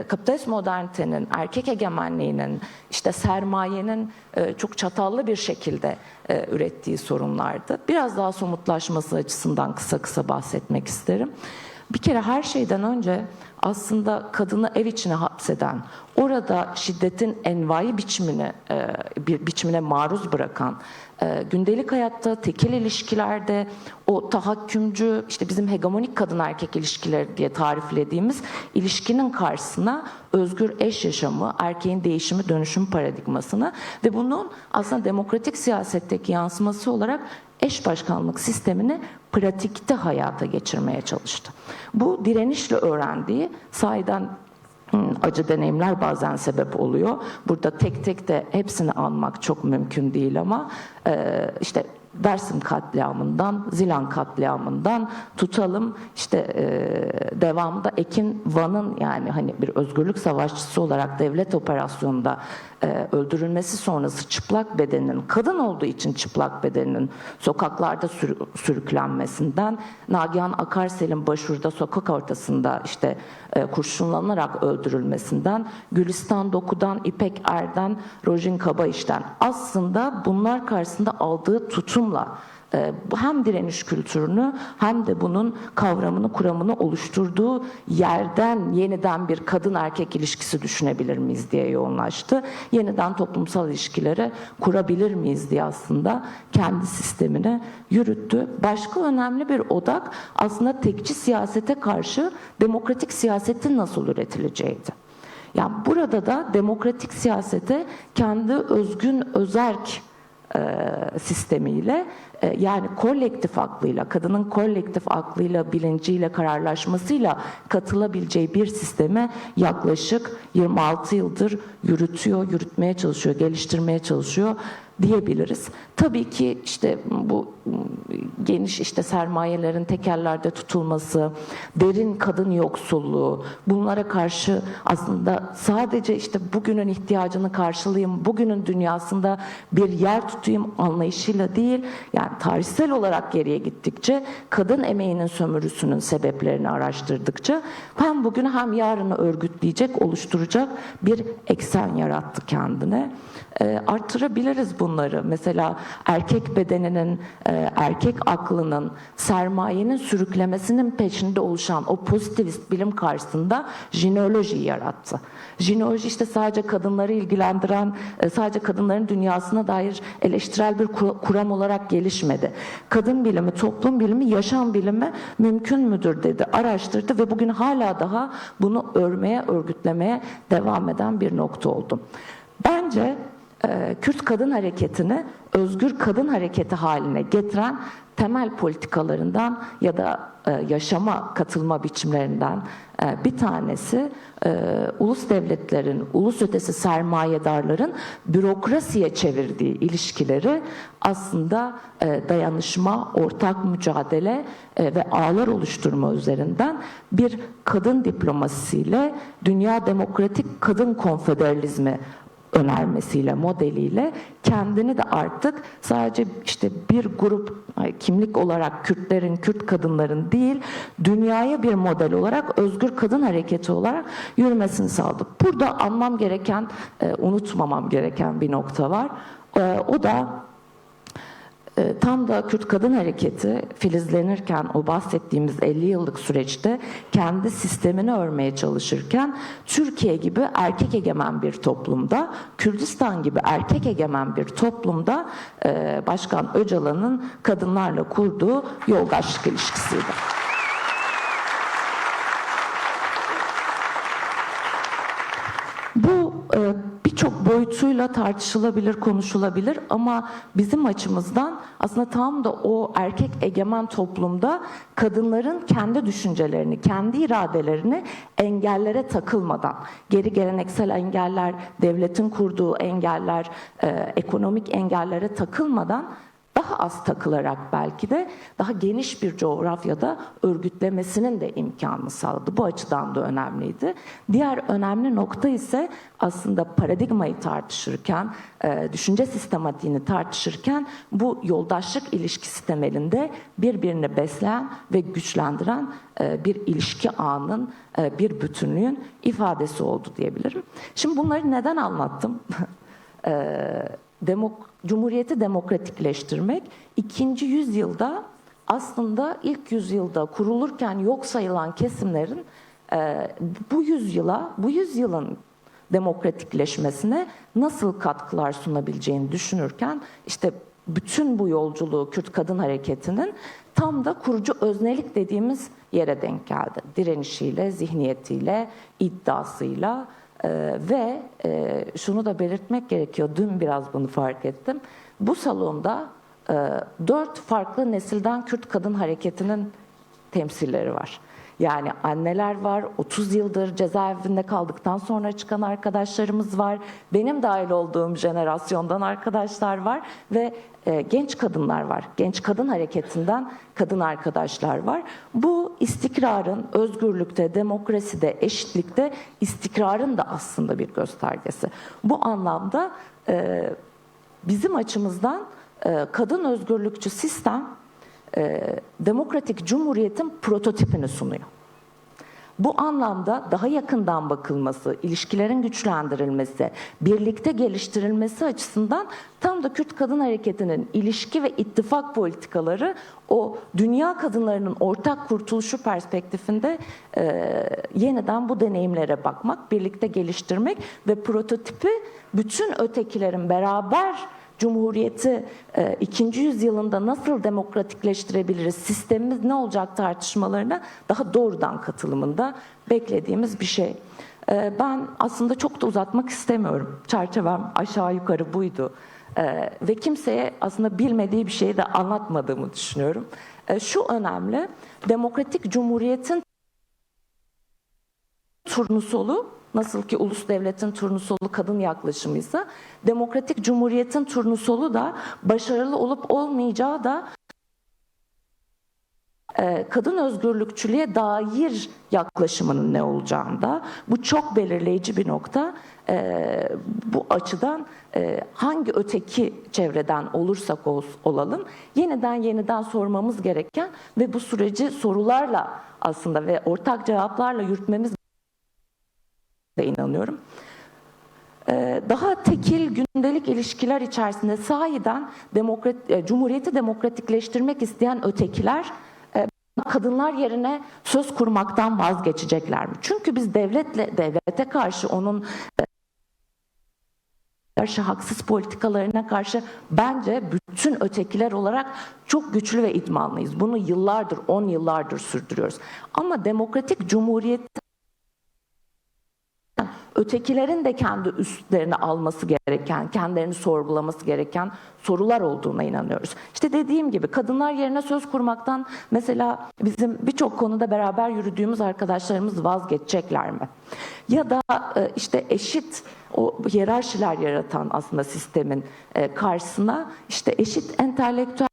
kapitalist modernitenin, erkek egemenliğinin, işte sermayenin çok çatallı bir şekilde ürettiği sorunlardı. Biraz daha somutlaşması açısından kısa bahsetmek isterim. Bir kere her şeyden önce aslında kadını ev içine hapseden, orada şiddetin envai biçimine maruz bırakan, gündelik hayatta, tekil ilişkilerde o tahakkümcü, işte bizim hegemonik kadın erkek ilişkileri diye tariflediğimiz ilişkinin karşısına özgür eş yaşamı, erkeğin değişimi, dönüşüm paradigmasını ve bunun aslında demokratik siyasetteki yansıması olarak eş başkanlık sistemini pratikte hayata geçirmeye çalıştı. Bu direnişle öğrendiği sahiden acı deneyimler bazen sebep oluyor. Burada tek tek de hepsini anmak çok mümkün değil ama işte Dersim katliamından, Zilan katliamından tutalım işte devamında Ekin Van'ın, yani hani bir özgürlük savaşçısı olarak devlet operasyonunda öldürülmesi sonrası çıplak bedeninin, kadın olduğu için çıplak bedeninin sokaklarda sürüklenmesinden, Nagihan Akarsel'in Başur'da sokak ortasında işte kurşunlanarak öldürülmesinden, Gülistan Doku'dan, İpek Er'den, Rojin Kabayiş'ten, aslında bunlar karşısında aldığı tutumla hem direniş kültürünü hem de bunun kavramını, kuramını oluşturduğu yerden yeniden bir kadın erkek ilişkisi düşünebilir miyiz diye yoğunlaştı. Yeniden toplumsal ilişkileri kurabilir miyiz diye aslında kendi sistemini yürüttü. Başka önemli bir odak aslında tekçi siyasete karşı demokratik siyasetin nasıl üretileceğiydi. Yani burada da demokratik siyasete kendi özgün özerk sistemiyle, yani kolektif aklıyla, kadının kolektif aklıyla, bilinciyle, kararlaşmasıyla katılabileceği bir sisteme yaklaşık 26 yıldır yürütüyor, yürütmeye çalışıyor, geliştirmeye çalışıyor diyebiliriz. Tabii ki işte bu geniş işte sermayelerin tekerlerde tutulması, derin kadın yoksulluğu, bunlara karşı aslında sadece işte bugünün ihtiyacını karşılayayım, bugünün dünyasında bir yer tutayım anlayışıyla değil, yani tarihsel olarak geriye gittikçe, kadın emeğinin sömürüsünün sebeplerini araştırdıkça hem bugünü hem yarını örgütleyecek, oluşturacak bir eksen yarattı kendine. Artırabiliriz bunları. Mesela erkek bedeninin, erkek aklının, sermayenin sürüklemesinin peşinde oluşan o pozitivist bilim karşısında jineolojiyi yarattı. Jineoloji işte sadece kadınları ilgilendiren, sadece kadınların dünyasına dair eleştirel bir kuram olarak gelişmedi. Kadın bilimi, toplum bilimi, yaşam bilimi mümkün müdür dedi, araştırdı ve bugün hala daha bunu örmeye, örgütlemeye devam eden bir nokta oldu. Bence Kürt kadın hareketini özgür kadın hareketi haline getiren temel politikalarından ya da yaşama katılma biçimlerinden bir tanesi ulus devletlerin, ulus ötesi sermayedarların bürokrasiye çevirdiği ilişkileri aslında dayanışma, ortak mücadele ve ağlar oluşturma üzerinden bir kadın diplomasisiyle Dünya Demokratik Kadın Konfederalizmi önermesiyle, modeliyle kendini de artık sadece işte bir grup kimlik olarak Kürtlerin, Kürt kadınların değil, dünyaya bir model olarak özgür kadın hareketi olarak yürümesini sağladı. Burada anmam gereken, unutmamam gereken bir nokta var. O da tam da Kürt kadın hareketi filizlenirken, o bahsettiğimiz 50 yıllık süreçte kendi sistemini örmeye çalışırken, Türkiye gibi erkek egemen bir toplumda, Kürdistan gibi erkek egemen bir toplumda Başkan Öcalan'ın kadınlarla kurduğu yoldaşlık ilişkisiydi. Bu birçok boyutuyla tartışılabilir, konuşulabilir ama bizim açımızdan aslında tam da o erkek egemen toplumda kadınların kendi düşüncelerini, kendi iradelerini engellere takılmadan, geri geleneksel engeller, devletin kurduğu engeller, ekonomik engellere takılmadan, daha az takılarak belki de daha geniş bir coğrafyada örgütlemesinin de imkanını sağladı. Bu açıdan da önemliydi. Diğer önemli nokta ise aslında paradigmayı tartışırken, düşünce sistematiğini tartışırken bu yoldaşlık ilişkisi temelinde birbirini besleyen ve güçlendiren bir ilişki ağının, bir bütünlüğün ifadesi oldu diyebilirim. Şimdi bunları neden anlattım? Cumhuriyeti demokratikleştirmek 2. yüzyılda aslında ilk yüzyılda kurulurken yok sayılan kesimlerin bu yüzyılın demokratikleşmesine nasıl katkılar sunabileceğini düşünürken işte bütün bu yolculuğu Kürt kadın hareketinin tam da kurucu öznelik dediğimiz yere denk geldi. Direnişiyle, zihniyetiyle, iddiasıyla. Ve şunu da belirtmek gerekiyor, dün biraz bunu fark ettim. Bu salonda 4 farklı nesilden Kürt kadın hareketinin temsilleri var. Yani anneler var, 30 yıldır cezaevinde kaldıktan sonra çıkan arkadaşlarımız var. Benim dahil olduğum jenerasyondan arkadaşlar var ve genç kadınlar var. Genç kadın hareketinden kadın arkadaşlar var. Bu istikrarın, özgürlükte, demokraside, eşitlikte istikrarın da aslında bir göstergesi. Bu anlamda bizim açımızdan kadın özgürlükçü sistem demokratik cumhuriyetin prototipini sunuyor. Bu anlamda daha yakından bakılması, ilişkilerin güçlendirilmesi, birlikte geliştirilmesi açısından tam da Kürt Kadın Hareketi'nin ilişki ve ittifak politikaları o dünya kadınlarının ortak kurtuluşu perspektifinde yeniden bu deneyimlere bakmak, birlikte geliştirmek ve prototipi bütün ötekilerin beraber Cumhuriyeti 2. yüzyılında nasıl demokratikleştirebiliriz, sistemimiz ne olacak tartışmalarına daha doğrudan katılımında beklediğimiz bir şey. Ben aslında çok da uzatmak istemiyorum. Çerçevem aşağı yukarı buydu. Ve kimseye aslında bilmediği bir şeyi de anlatmadığımı düşünüyorum. Şu önemli, demokratik cumhuriyetin turnusolu, nasıl ki ulus devletin turnusolu kadın yaklaşımıysa, demokratik cumhuriyetin turnusolu da başarılı olup olmayacağı da kadın özgürlükçülüğe dair yaklaşımının ne olacağında. Bu çok belirleyici bir nokta. Bu açıdan hangi öteki çevreden olursak olalım yeniden sormamız gereken ve bu süreci sorularla aslında ve ortak cevaplarla yürütmemiz de inanıyorum. Daha tekil gündelik ilişkiler içerisinde sahiden Cumhuriyeti demokratikleştirmek isteyen ötekiler kadınlar yerine söz kurmaktan vazgeçecekler mi? Çünkü biz devlete karşı onun haksız politikalarına karşı bence bütün ötekiler olarak çok güçlü ve idmanlıyız. Bunu yıllardır, 10 yıllardır sürdürüyoruz. Ama demokratik cumhuriyet ötekilerin de kendi üstlerine alması gereken, kendilerini sorgulaması gereken sorular olduğuna inanıyoruz. İşte dediğim gibi kadınlar yerine söz kurmaktan mesela bizim birçok konuda beraber yürüdüğümüz arkadaşlarımız vazgeçecekler mi? Ya da işte eşit o hiyerarşiler yaratan aslında sistemin karşısına işte eşit entelektüel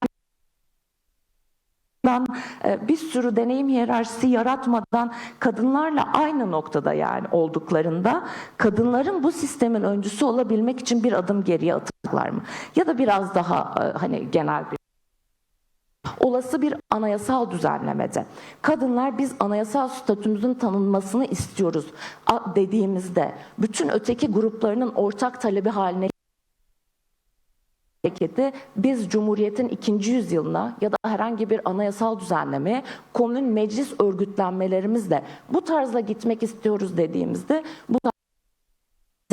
bir sürü deneyim hiyerarşisi yaratmadan kadınlarla aynı noktada yani olduklarında kadınların bu sistemin öncüsü olabilmek için bir adım geriye atacaklar mı? Ya da biraz daha hani genel bir olası bir anayasal düzenlemede kadınlar biz anayasal statümüzün tanınmasını istiyoruz dediğimizde bütün öteki gruplarının ortak talebi haline hareketi biz Cumhuriyet'in 2. yüzyılına ya da herhangi bir anayasal düzenlemeye komün meclis örgütlenmelerimizle bu tarzda gitmek istiyoruz dediğimizde bu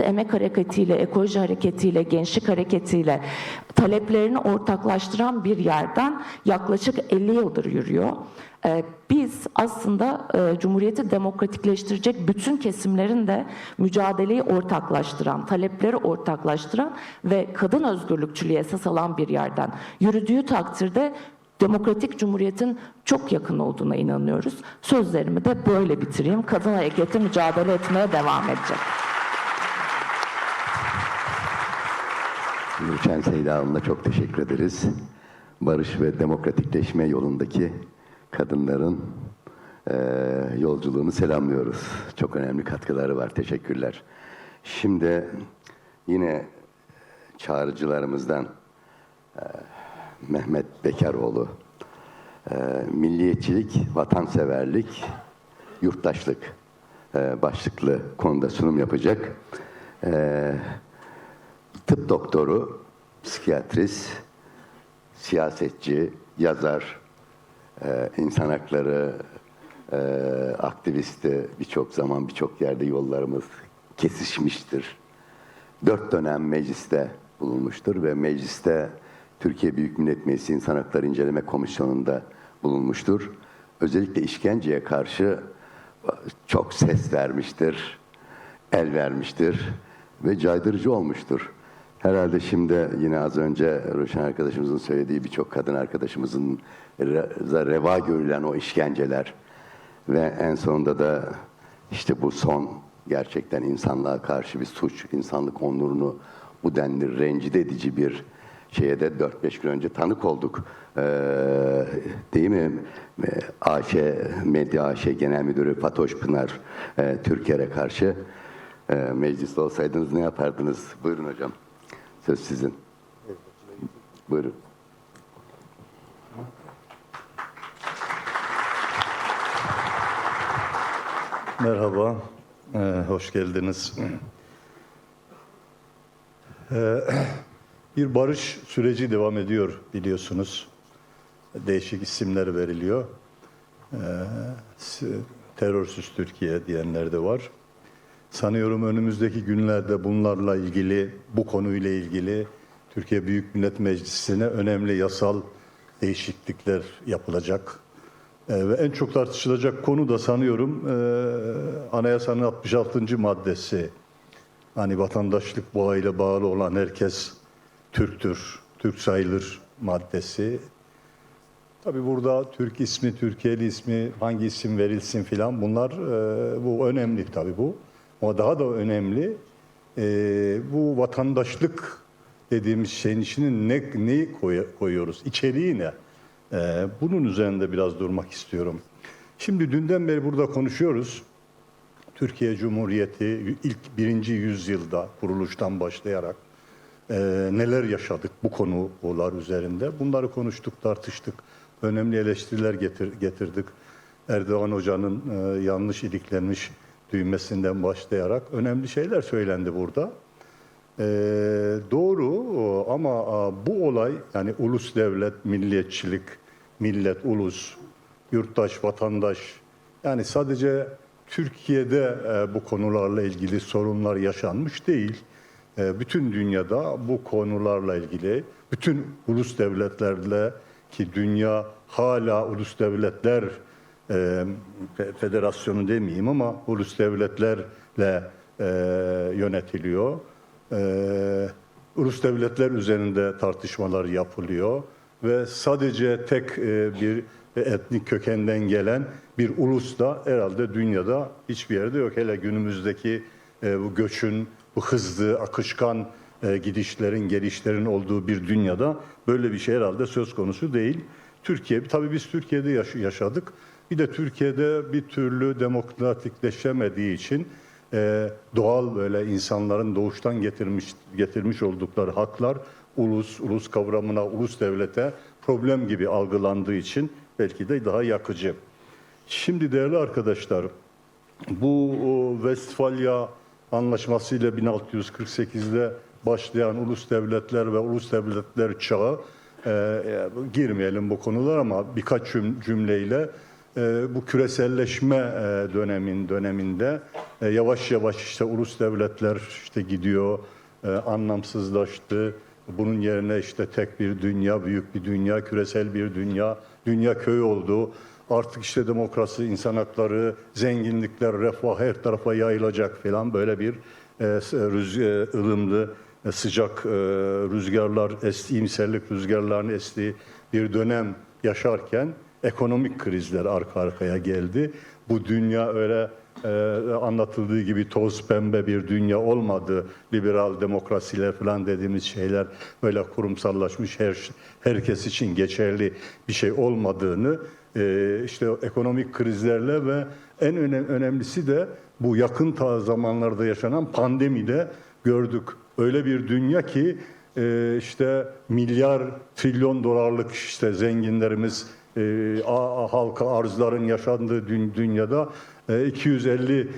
emek hareketiyle, ekoloji hareketiyle, gençlik hareketiyle taleplerini ortaklaştıran bir yerden yaklaşık 50 yıldır yürüyor. Biz aslında Cumhuriyeti demokratikleştirecek bütün kesimlerin de mücadeleyi ortaklaştıran, talepleri ortaklaştıran ve kadın özgürlükçülüğü esas alan bir yerden yürüdüğü takdirde demokratik cumhuriyetin çok yakın olduğuna inanıyoruz. Sözlerimi de böyle bitireyim. Kadın hareketi mücadele etmeye devam edecek. Nurçen Seyda Hanım'a çok teşekkür ederiz. Barış ve demokratikleşme yolundaki kadınların yolculuğunu selamlıyoruz. Çok önemli katkıları var. Teşekkürler. Şimdi yine çağrıcılarımızdan Mehmet Bekaroğlu, milliyetçilik, vatanseverlik, yurttaşlık başlıklı konuda sunum yapacak. Tıp doktoru, psikiyatrist, siyasetçi, yazar, insan hakları aktivisti, birçok zaman birçok yerde yollarımız kesişmiştir. 4 dönem mecliste bulunmuştur ve mecliste Türkiye Büyük Millet Meclisi İnsan Hakları İnceleme Komisyonu'nda bulunmuştur. Özellikle işkenceye karşı çok ses vermiştir, el vermiştir ve caydırıcı olmuştur. Herhalde şimdi yine az önce Ruşen arkadaşımızın söylediği birçok kadın arkadaşımızın reva görülen o işkenceler ve en sonunda da işte bu son gerçekten insanlığa karşı bir suç, insanlık onurunu bu denli rencide edici bir şeye de 4-5 gün önce tanık olduk. Değil mi? AŞ, Medya AŞ Genel Müdürü Fatoş Pınar Türker'e karşı. Mecliste olsaydınız ne yapardınız? Buyurun hocam. Söz sizin. Buyurun. Merhaba, hoş geldiniz. Bir barış süreci devam ediyor biliyorsunuz. Değişik isimler veriliyor. Terörsüz Türkiye diyenler de var. Sanıyorum önümüzdeki günlerde bunlarla ilgili, bu konuyla ilgili Türkiye Büyük Millet Meclisi'ne önemli yasal değişiklikler yapılacak. Ve en çok tartışılacak konu da sanıyorum Anayasanın 66. maddesi. Hani vatandaşlık bağıyla bağlı olan herkes Türktür, Türk sayılır maddesi. Tabii burada Türk ismi, Türkiye'li ismi, hangi isim verilsin filan bunlar bu önemli tabii bu. Ama daha da önemli bu vatandaşlık dediğimiz şeyin içine neyi koyuyoruz, içeriği ne? Bunun üzerinde biraz durmak istiyorum. Şimdi dünden beri burada konuşuyoruz. Türkiye Cumhuriyeti ilk 1. yüzyılda kuruluştan başlayarak neler yaşadık bu konular üzerinde. Bunları konuştuk, tartıştık. Önemli eleştiriler getirdik. Erdoğan Hoca'nın yanlış iliklenmiş düğmesinden başlayarak önemli şeyler söylendi burada. Doğru ama bu olay yani ulus devlet, milliyetçilik, millet, ulus, yurttaş, vatandaş yani sadece Türkiye'de bu konularla ilgili sorunlar yaşanmış değil. Bütün dünyada bu konularla ilgili bütün ulus devletlerle ki dünya hala ulus devletler federasyonu demeyeyim ama ulus devletlerle yönetiliyor. Ulus devletler üzerinde tartışmalar yapılıyor ve sadece tek bir etnik kökenden gelen bir ulus da herhalde dünyada hiçbir yerde yok. Hele günümüzdeki bu göçün, bu hızlı, akışkan gidişlerin, gelişlerin olduğu bir dünyada böyle bir şey herhalde söz konusu değil. Türkiye, tabii biz Türkiye'de yaşadık. Bir de Türkiye'de bir türlü demokratikleşemediği için doğal böyle insanların doğuştan getirmiş oldukları haklar ulus kavramına, ulus devlete problem gibi algılandığı için belki de daha yakıcı. Şimdi değerli arkadaşlar, bu Westfalia Anlaşması ile 1648'de başlayan ulus devletler ve ulus devletler çağı girmeyelim bu konular ama birkaç cümleyle bu küreselleşme döneminde yavaş yavaş işte ulus devletler işte gidiyor, anlamsızlaştı. Bunun yerine işte tek bir dünya, büyük bir dünya, küresel bir dünya, dünya köyü oldu. Artık işte demokrasi, insan hakları, zenginlikler, refah her tarafa yayılacak falan böyle bir ılımlı, sıcak rüzgarlar, iyimserlik rüzgarlarının estiği bir dönem yaşarken ekonomik krizler arka arkaya geldi. Bu dünya öyle anlatıldığı gibi toz pembe bir dünya olmadı. Liberal demokrasiler falan dediğimiz şeyler böyle kurumsallaşmış herkes için geçerli bir şey olmadığını işte ekonomik krizlerle ve en önemlisi de bu yakın zamanlarda yaşanan pandemide gördük. Öyle bir dünya ki işte milyar trilyon dolarlık işte zenginlerimiz halka arzların yaşandığı dünyada 250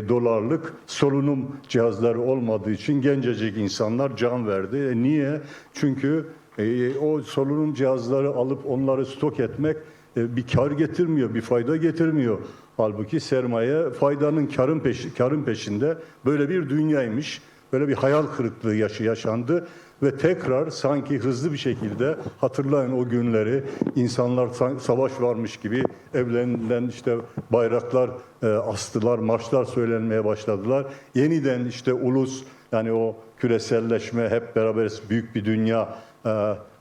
dolarlık solunum cihazları olmadığı için gencecik insanlar can verdi. Niye? Çünkü o solunum cihazları alıp onları stok etmek bir kar getirmiyor, bir fayda getirmiyor. Halbuki sermaye faydanın, karın peşinde böyle bir dünyaymış. Böyle bir hayal kırıklığı yaşandı ve tekrar sanki hızlı bir şekilde hatırlayın o günleri insanlar savaş varmış gibi evlerinden işte bayraklar astılar, marşlar söylenmeye başladılar. Yeniden işte ulus yani o küreselleşme hep beraber büyük bir dünya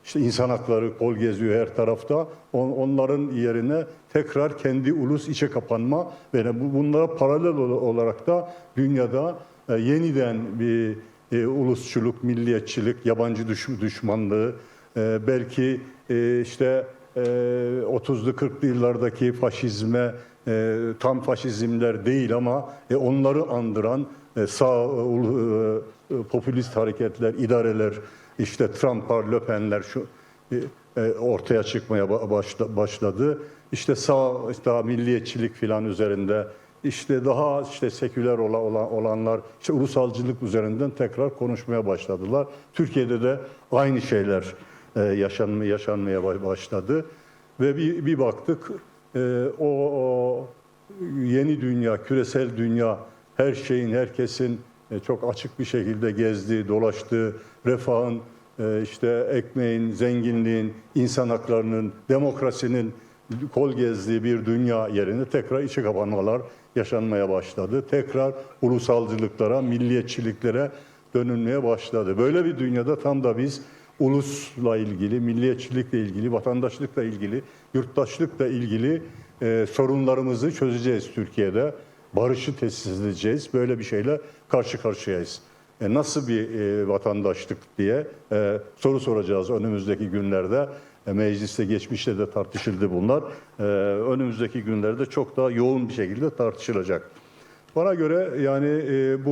işte insan hakları kol geziyor her tarafta. Onların yerine tekrar kendi ulus içe kapanma ve bunlara paralel olarak da dünyada yeniden bir ulusçuluk, milliyetçilik, yabancı düşmanlığı, belki işte 30'lu 40'lı yıllardaki faşizme, tam faşizmler değil ama onları andıran sağ popülist hareketler, idareler, işte Trump'lar, Le Pen'ler ortaya çıkmaya başladı. İşte daha milliyetçilik filan üzerinde, işte daha seküler olanlar, işte ulusalcılık üzerinden tekrar konuşmaya başladılar. Türkiye'de de aynı şeyler yaşanmaya başladı ve bir baktık o yeni dünya, küresel dünya, her şeyin, herkesin çok açık bir şekilde gezdiği, dolaştığı, refahın, işte ekmeğin, zenginliğin, insan haklarının, demokrasinin kol gezdiği bir dünya yerine tekrar içe kapanmalar yaşanmaya başladı. Tekrar ulusalcılıklara, milliyetçiliklere dönülmeye başladı. Böyle bir dünyada tam da biz ulusla ilgili, milliyetçilikle ilgili, vatandaşlıkla ilgili, yurttaşlıkla ilgili sorunlarımızı çözeceğiz Türkiye'de. Barışı tesis edeceğiz. Böyle bir şeyle karşı karşıyayız. Nasıl bir vatandaşlık diye soru soracağız önümüzdeki günlerde. Mecliste geçmişte de tartışıldı bunlar. Önümüzdeki günlerde çok daha yoğun bir şekilde tartışılacak. Bana göre yani bu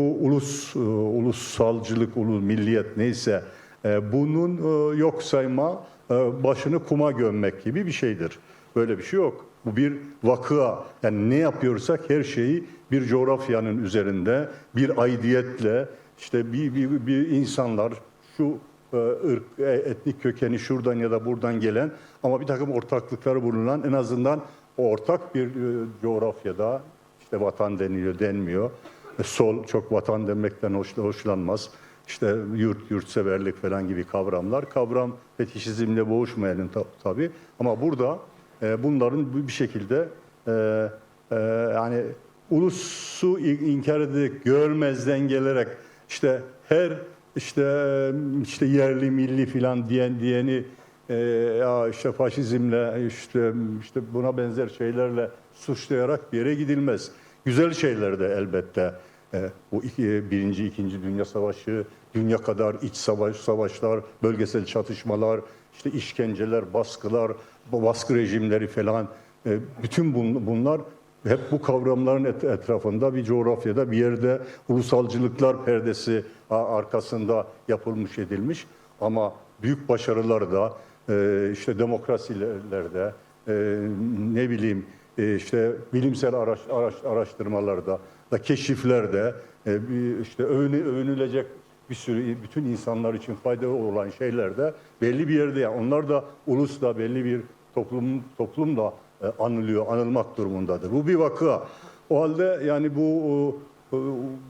ulusalcılık, milliyet neyse bunun yok sayma, başını kuma gömmek gibi bir şeydir. Böyle bir şey yok. Bu bir vakıa. Yani ne yapıyorsak her şeyi bir coğrafyanın üzerinde, bir aidiyetle, işte bir insanlar şu ırk, etnik kökeni şuradan ya da buradan gelen ama bir takım ortaklıkları bulunan, en azından ortak bir coğrafyada, işte vatan denmiyor. Sol çok vatan demekten hoşlanmaz. İşte yurtseverlik falan gibi kavram fetişizmle boğuşmayalım tabii. Ama burada bunların bir şekilde yani ulusu inkar ederek, görmezden gelerek işte her işte yerli milli filan diyeni ya işte faşizmle işte buna benzer şeylerle suçlayarak bir yere gidilmez. Güzel şeyler de elbette. Bu birinci, ikinci Dünya Savaşı, dünya kadar iç savaşlar, bölgesel çatışmalar, işte işkenceler, baskı rejimleri falan, bütün bunlar hep bu kavramların etrafında bir coğrafyada, bir yerde ulusalcılıklar perdesi arkasında yapılmış edilmiş. Ama büyük başarılar da işte demokrasilerde, ne bileyim işte bilimsel araştırmalarda da, keşiflerde, işte övünülecek bir sürü, bütün insanlar için faydalı olan şeyler de belli bir yerde, yani onlar da ulusla, belli bir toplumla anılmak durumundadır. Bu bir vakıa. O halde yani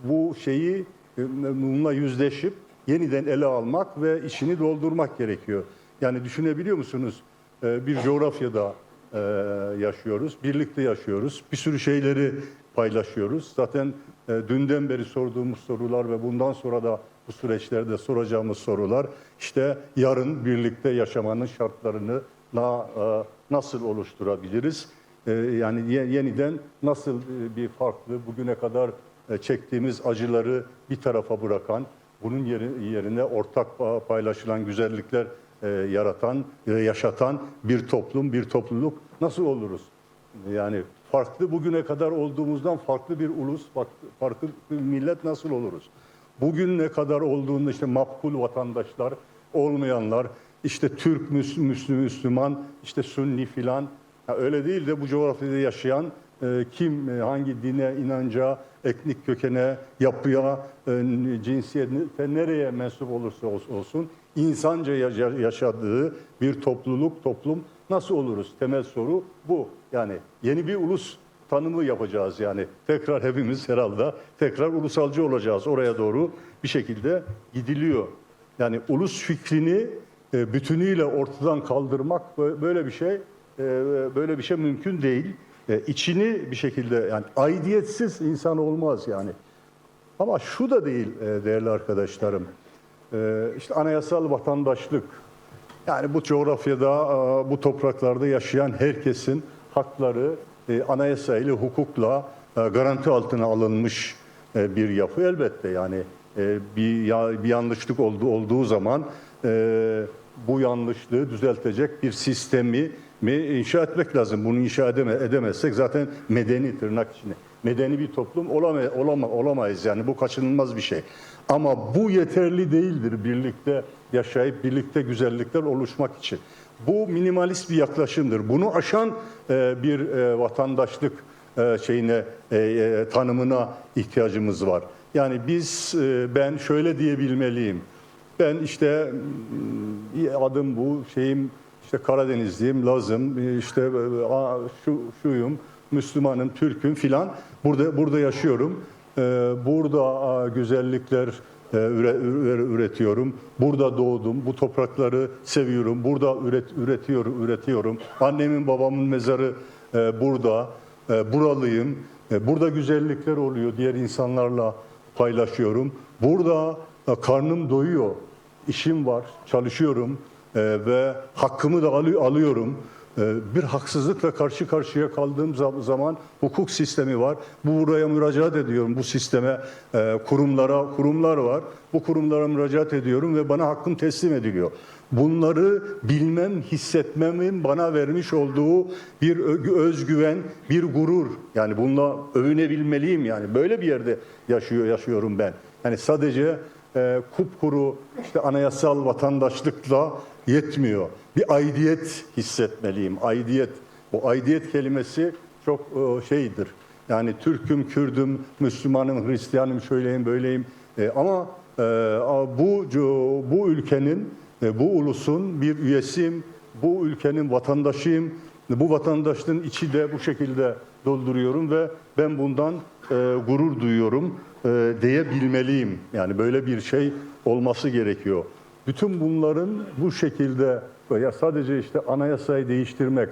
bu şeyi bununla yüzleşip yeniden ele almak ve içini doldurmak gerekiyor. Yani düşünebiliyor musunuz? Bir coğrafyada yaşıyoruz, birlikte yaşıyoruz, bir sürü şeyleri paylaşıyoruz. Zaten dünden beri sorduğumuz sorular ve bundan sonra da bu süreçlerde soracağımız sorular, işte yarın birlikte yaşamanın şartlarını nasıl oluşturabiliriz? Yani yeniden nasıl bir farklı, bugüne kadar çektiğimiz acıları bir tarafa bırakan, bunun yerine ortak paylaşılan güzellikler yaratan, yaşatan bir toplum, bir topluluk nasıl oluruz? Yani farklı, bugüne kadar olduğumuzdan farklı bir ulus, farklı bir millet nasıl oluruz? Bugün ne kadar olduğunda işte makbul vatandaşlar, olmayanlar, işte Türk, Müslüman, işte Sünni filan, öyle değil de bu coğrafyada yaşayan kim, hangi dine, inanca, etnik kökene, yapıya, cinsiyete, nereye mensup olursa olsun, insanca yaşadığı bir toplum nasıl oluruz? Temel soru bu. Yani yeni bir ulus tanımı yapacağız yani. Tekrar hepimiz herhalde tekrar ulusalcı olacağız. Oraya doğru bir şekilde gidiliyor. Yani ulus fikrini bütünüyle ortadan kaldırmak böyle bir şey mümkün değil. İçini bir şekilde, yani aidiyetsiz insan olmaz yani. Ama şu da değil değerli arkadaşlarım. İşte anayasal vatandaşlık, Yani bu coğrafyada, bu topraklarda yaşayan herkesin hakları anayasa ile hukukla garanti altına alınmış bir yapı elbette. Yani bir yanlışlık olduğu zaman bu yanlışlığı düzeltecek bir sistemi inşa etmek lazım. Bunu inşa edemezsek zaten medeni, tırnak içinde medeni bir toplum olamayız. Yani bu kaçınılmaz bir şey. Ama bu yeterli değildir birlikte yaşayıp birlikte güzellikler oluşmak için. Bu minimalist bir yaklaşımdır. Bunu aşan bir vatandaşlık tanımına ihtiyacımız var. Yani ben şöyle diyebilmeliyim. Ben işte adım bu, işte Karadenizliyim, Lazım, işte şuyum, Müslümanım, Türk'üm filan. Burada yaşıyorum. Burada güzellikler üretiyorum. Burada doğdum. Bu toprakları seviyorum. Burada üretiyorum. Annemin babamın mezarı burada. Buralıyım. Burada güzellikler oluyor. Diğer insanlarla paylaşıyorum. Burada karnım doyuyor. İşim var. Çalışıyorum. Ve hakkımı da alıyorum. Bir haksızlıkla karşı karşıya kaldığım zaman hukuk sistemi var. Buraya müracaat ediyorum. Bu sisteme kurumlar var. Bu kurumlara müracaat ediyorum ve bana hakkım teslim ediliyor. Bunları bilmem, hissetmemin bana vermiş olduğu bir özgüven, bir gurur. Yani bununla övünebilmeliyim yani. Böyle bir yerde yaşıyorum ben. Yani sadece kupkuru işte anayasal vatandaşlıkla yetmiyor. Bir aidiyet hissetmeliyim. Aidiyet. Bu aidiyet kelimesi çok şeydir. Yani Türk'üm, Kürd'üm, Müslümanım, Hristiyanım, şöyleyim, böyleyim. Ama bu ülkenin, bu ulusun bir üyesiyim. Bu ülkenin vatandaşıyım. Bu vatandaşlığın içi de bu şekilde dolduruyorum ve ben bundan gurur duyuyorum diyebilmeliyim. Yani böyle bir şey olması gerekiyor. Bütün bunların bu şekilde ya sadece işte anayasayı değiştirmek,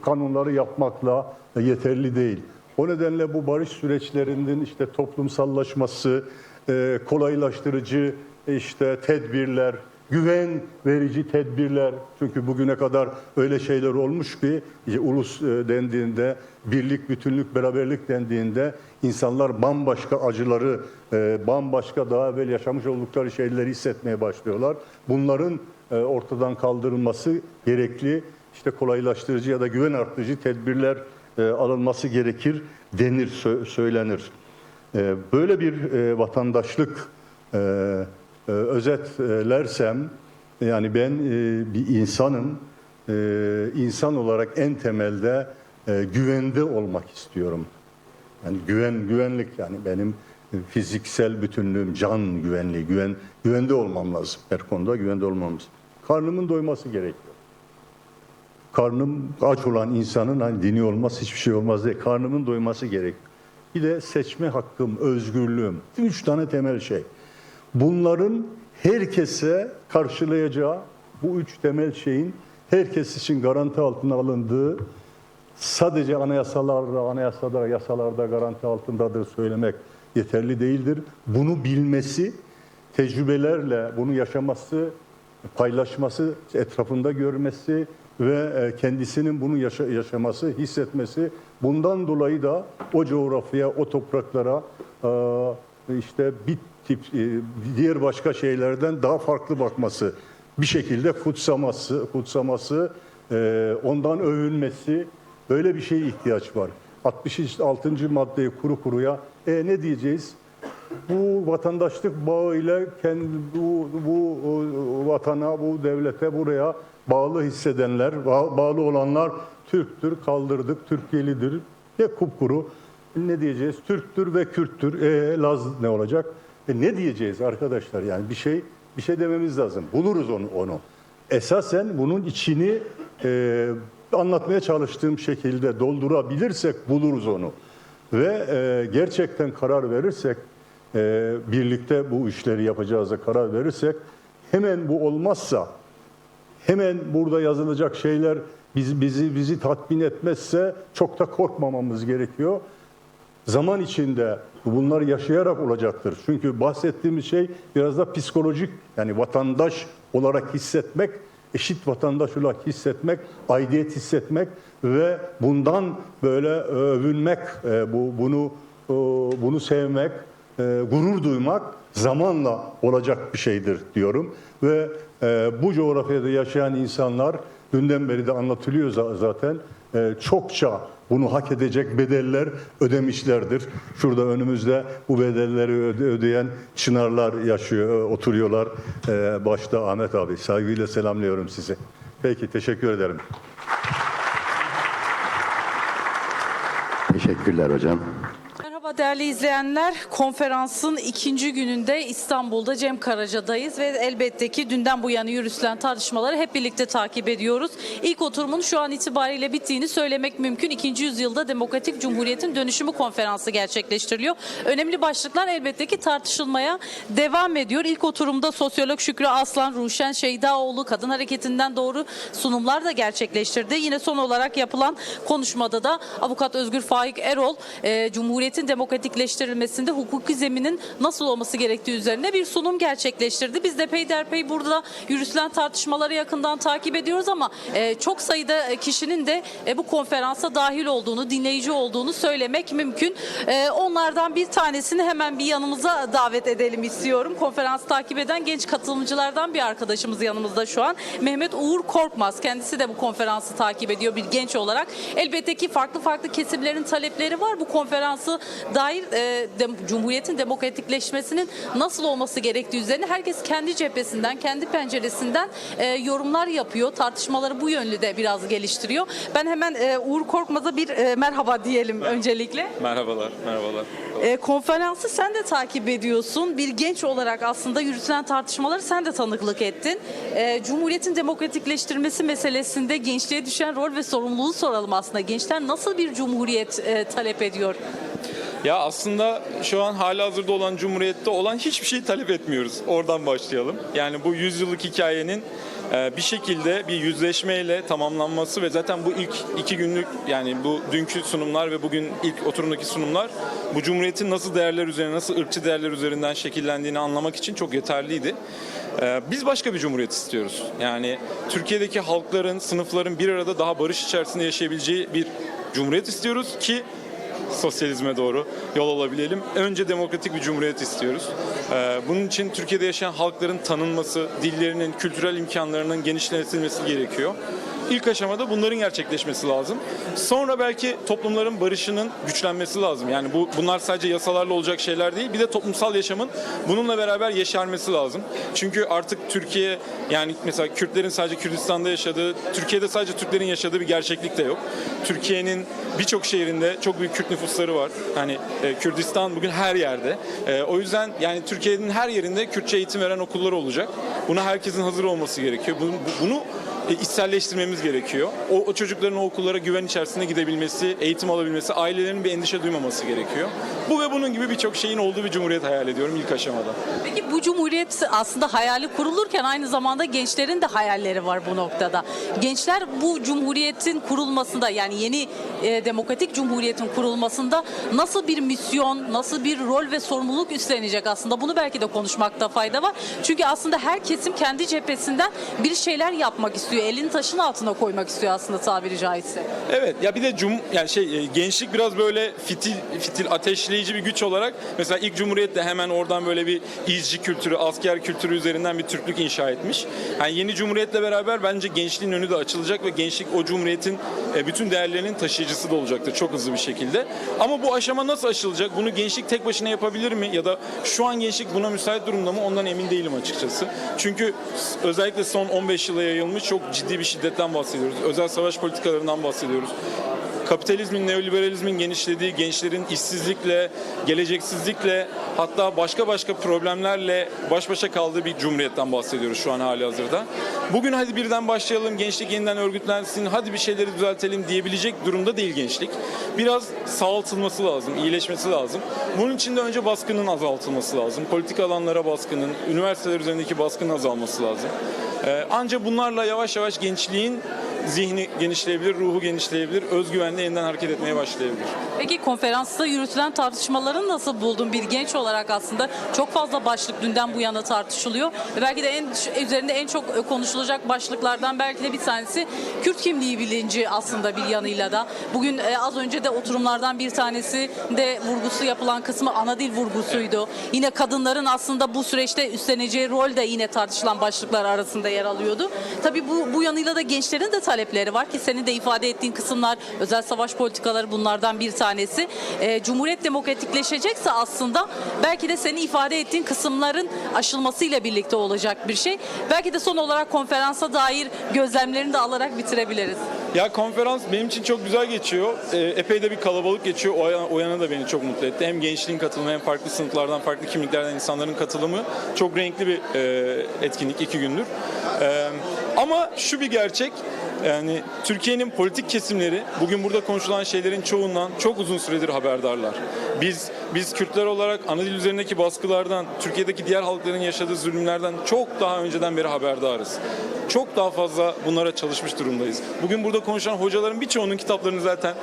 kanunları yapmakla yeterli değil. O nedenle bu barış süreçlerinin işte toplumsallaşması, kolaylaştırıcı işte tedbirler, güven verici tedbirler. Çünkü bugüne kadar öyle şeyler olmuş ki ulus dendiğinde, birlik, bütünlük, beraberlik dendiğinde insanlar bambaşka acıları, bambaşka daha evvel yaşamış oldukları şeyleri hissetmeye başlıyorlar. Bunların ortadan kaldırılması gerekli, işte kolaylaştırıcı ya da güven arttırıcı tedbirler alınması gerekir söylenir. Böyle bir vatandaşlık özetlersem, yani ben bir insanım, insan olarak en temelde güvende olmak istiyorum. Yani güvenlik, yani benim fiziksel bütünlüğüm, can güvenliği, güvende olmam lazım. Her konuda güvende olmamız. Karnımın doyması gerekiyor. Karnım aç olan insanın hani dini olmaz, hiçbir şey olmaz diye karnımın doyması gerekiyor. Bir de seçme hakkım, özgürlüğüm. 3 tane temel şey. Bunların herkese karşılayacağı, bu 3 temel şeyin herkes için garanti altına alındığı, sadece yasalarda garanti altındadır söylemek yeterli değildir. Bunu bilmesi, tecrübelerle bunu yaşaması, paylaşması, etrafında görmesi ve kendisinin bunu yaşaması, hissetmesi, bundan dolayı da o coğrafyaya, o topraklara işte bir tip diğer başka şeylerden daha farklı bakması, bir şekilde kutsaması, ondan övünmesi, böyle bir şeye ihtiyaç var. 66. maddeyi kuru kuruya ne diyeceğiz? Bu vatandaşlık bağıyla bu vatana, bu devlete, buraya bağlı hissedenler, bağlı olanlar Türktür, kaldırdık, Türkiye'lidir. Kupkuru. Ne diyeceğiz? Türktür ve Kürttür. Laz ne olacak? Ne diyeceğiz arkadaşlar? Yani bir şey dememiz lazım. Buluruz onu. Esasen bunun içini anlatmaya çalıştığım şekilde doldurabilirsek buluruz onu. Ve gerçekten karar verirsek, birlikte bu işleri yapacağıza karar verirsek, hemen bu olmazsa, hemen burada yazılacak şeyler bizi tatmin etmezse çok da korkmamamız gerekiyor. zaman içinde bunlar yaşayarak olacaktır. Çünkü bahsettiğimiz şey biraz da psikolojik, yani vatandaş olarak hissetmek, eşit vatandaş olarak hissetmek, aidiyet hissetmek ve bundan böyle övünmek, bunu sevmek, gurur duymak zamanla olacak bir şeydir diyorum. Ve bu coğrafyada yaşayan insanlar, dünden beri de anlatılıyor zaten, çokça bunu hak edecek bedeller ödemişlerdir. Şurada önümüzde bu bedelleri ödeyen çınarlar yaşıyor, oturuyorlar. Başta Ahmet abi, saygıyla selamlıyorum sizi. Peki, teşekkür ederim. Teşekkürler hocam. Merhaba değerli izleyenler. Konferansın ikinci gününde İstanbul'da Cem Karaca'dayız ve elbette ki dünden bu yana yürütülen tartışmaları hep birlikte takip ediyoruz. İlk oturumun şu an itibariyle bittiğini söylemek mümkün. 2. yüzyılda Demokratik Cumhuriyet'in dönüşümü konferansı gerçekleştiriliyor. Önemli başlıklar elbette ki tartışılmaya devam ediyor. İlk oturumda sosyolog Şükrü Aslan, Ruşen Şeydaoğlu kadın hareketinden doğru sunumlar da gerçekleştirdi. Yine son olarak yapılan konuşmada da Avukat Özgür Faik Erol, Cumhuriyet'in demokratikleştirilmesinde hukuki zeminin nasıl olması gerektiği üzerine bir sunum gerçekleştirdi. Biz de peyderpey burada yürütülen tartışmaları yakından takip ediyoruz ama çok sayıda kişinin de bu konferansa dahil olduğunu, dinleyici olduğunu söylemek mümkün. Onlardan bir tanesini hemen bir yanımıza davet edelim istiyorum. Konferans takip eden genç katılımcılardan bir arkadaşımız yanımızda şu an. Mehmet Uğur Korkmaz. Kendisi de bu konferansı takip ediyor bir genç olarak. Elbette ki farklı kesimlerin talepleri var. Bu konferansı dair Cumhuriyet'in demokratikleşmesinin nasıl olması gerektiği üzerine herkes kendi cephesinden, kendi penceresinden yorumlar yapıyor. Tartışmaları bu yönlü de biraz geliştiriyor. Ben hemen Uğur Korkmaz'a bir merhaba diyelim öncelikle. Merhabalar. Konferansı sen de takip ediyorsun. Bir genç olarak aslında yürütülen tartışmaları sen de tanıklık ettin. Cumhuriyet'in demokratikleştirmesi meselesinde gençliğe düşen rol ve sorumluluğu soralım aslında. Gençler nasıl bir cumhuriyet talep ediyor? Ya aslında şu an halihazırda olan Cumhuriyet'te olan hiçbir şey talep etmiyoruz. Oradan başlayalım. Yani bu 100 yıllık hikayenin bir şekilde bir yüzleşmeyle tamamlanması ve zaten bu ilk 2 günlük, yani bu dünkü sunumlar ve bugün ilk oturumdaki sunumlar bu Cumhuriyet'in nasıl değerler üzerine, nasıl ırkçı değerler üzerinden şekillendiğini anlamak için çok yeterliydi. Biz başka bir cumhuriyet istiyoruz. Yani Türkiye'deki halkların, sınıfların bir arada daha barış içerisinde yaşayabileceği bir cumhuriyet istiyoruz ki sosyalizme doğru yol alabilelim. Önce demokratik bir cumhuriyet istiyoruz. Bunun için Türkiye'de yaşayan halkların tanınması, dillerinin, kültürel imkanlarının genişletilmesi gerekiyor. İlk aşamada bunların gerçekleşmesi lazım. Sonra belki toplumların barışının güçlenmesi lazım. Yani bunlar sadece yasalarla olacak şeyler değil. Bir de toplumsal yaşamın bununla beraber yeşermesi lazım. Çünkü artık Türkiye, yani mesela Kürtlerin sadece Kürdistan'da yaşadığı, Türkiye'de sadece Türklerin yaşadığı bir gerçeklik de yok. Türkiye'nin birçok şehrinde çok büyük Kürt nüfusları var. Hani Kürdistan bugün her yerde. O yüzden yani Türkiye'nin her yerinde Kürtçe eğitim veren okullar olacak. Buna herkesin hazır olması gerekiyor. Bunu içselleştirmemiz gerekiyor. O çocukların o okullara güven içerisinde gidebilmesi, eğitim alabilmesi, ailelerinin bir endişe duymaması gerekiyor. Bu ve bunun gibi birçok şeyin olduğu bir cumhuriyet hayal ediyorum ilk aşamada. Peki bu cumhuriyet aslında hayali kurulurken aynı zamanda gençlerin de hayalleri var bu noktada. Gençler bu cumhuriyetin kurulmasında, yani yeni demokratik cumhuriyetin kurulmasında nasıl bir misyon, nasıl bir rol ve sorumluluk üstlenecek aslında? Bunu belki de konuşmakta fayda var. Çünkü aslında her kesim kendi cephesinden bir şeyler yapmak istiyor. Elini taşın altına koymak istiyor aslında tabiri caizse. Evet ya, bir de gençlik biraz böyle fitil ateşleyici bir güç olarak, mesela ilk Cumhuriyet'te hemen oradan böyle bir izci kültürü, asker kültürü üzerinden bir Türklük inşa etmiş. Yani yeni Cumhuriyet'le beraber bence gençliğin önü de açılacak ve gençlik o Cumhuriyet'in bütün değerlerinin taşıyıcısı da olacaktır çok hızlı bir şekilde. Ama bu aşama nasıl aşılacak? Bunu gençlik tek başına yapabilir mi? Ya da şu an gençlik buna müsait durumda mı? Ondan emin değilim açıkçası. Çünkü özellikle son 15 yıla yayılmış çok ciddi bir şiddetten bahsediyoruz. Özel savaş politikalarından bahsediyoruz. Kapitalizmin, neoliberalizmin genişlediği, gençlerin işsizlikle, geleceksizlikle, hatta başka problemlerle baş başa kaldığı bir cumhuriyetten bahsediyoruz şu an halihazırda. Bugün hadi birden başlayalım, gençlik yeniden örgütlensin, hadi bir şeyleri düzeltelim diyebilecek durumda değil gençlik. Biraz sağaltılması lazım, iyileşmesi lazım. Bunun için de önce baskının azaltılması lazım. Politik alanlara baskının, üniversiteler üzerindeki baskının azalması lazım. Ancak bunlarla yavaş yavaş gençliğin zihni genişleyebilir, ruhu genişleyebilir, özgüvenle yeniden hareket etmeye başlayabilir. Peki konferansta yürütülen tartışmaları nasıl buldun? Bir genç olarak aslında çok fazla başlık dünden bu yana tartışılıyor. Ve belki de üzerinde en çok konuşulacak başlıklardan belki de bir tanesi Kürt kimliği bilinci aslında bir yanıyla da. Bugün az önce de oturumlardan bir tanesi de vurgusu yapılan kısmı ana dil vurgusuydu. Yine kadınların aslında bu süreçte üstleneceği rol de yine tartışılan başlıklar arasında yer alıyordu. Tabii bu yanıyla da gençlerin de talepleri var ki senin de ifade ettiğin kısımlar, özel savaş politikaları bunlardan bir tanesi. Cumhuriyet demokratikleşecekse aslında belki de senin ifade ettiğin kısımların aşılmasıyla birlikte olacak bir şey. Belki de son olarak konferansa dair gözlemlerini de alarak bitirebiliriz. Ya konferans benim için çok güzel geçiyor. Epey de bir kalabalık geçiyor. O yana da beni çok mutlu etti. Hem gençliğin katılımı hem farklı sınıflardan, farklı kimliklerden insanların katılımı çok renkli bir etkinlik 2 gündür. Ama şu bir gerçek. Yani Türkiye'nin politik kesimleri bugün burada konuşulan şeylerin çoğundan çok uzun süredir haberdarlar. Biz Kürtler olarak ana dil üzerindeki baskılardan, Türkiye'deki diğer halkların yaşadığı zulümlerden çok daha önceden beri haberdarız. Çok daha fazla bunlara çalışmış durumdayız. Bugün burada konuşan hocaların birçoğunun kitaplarını zaten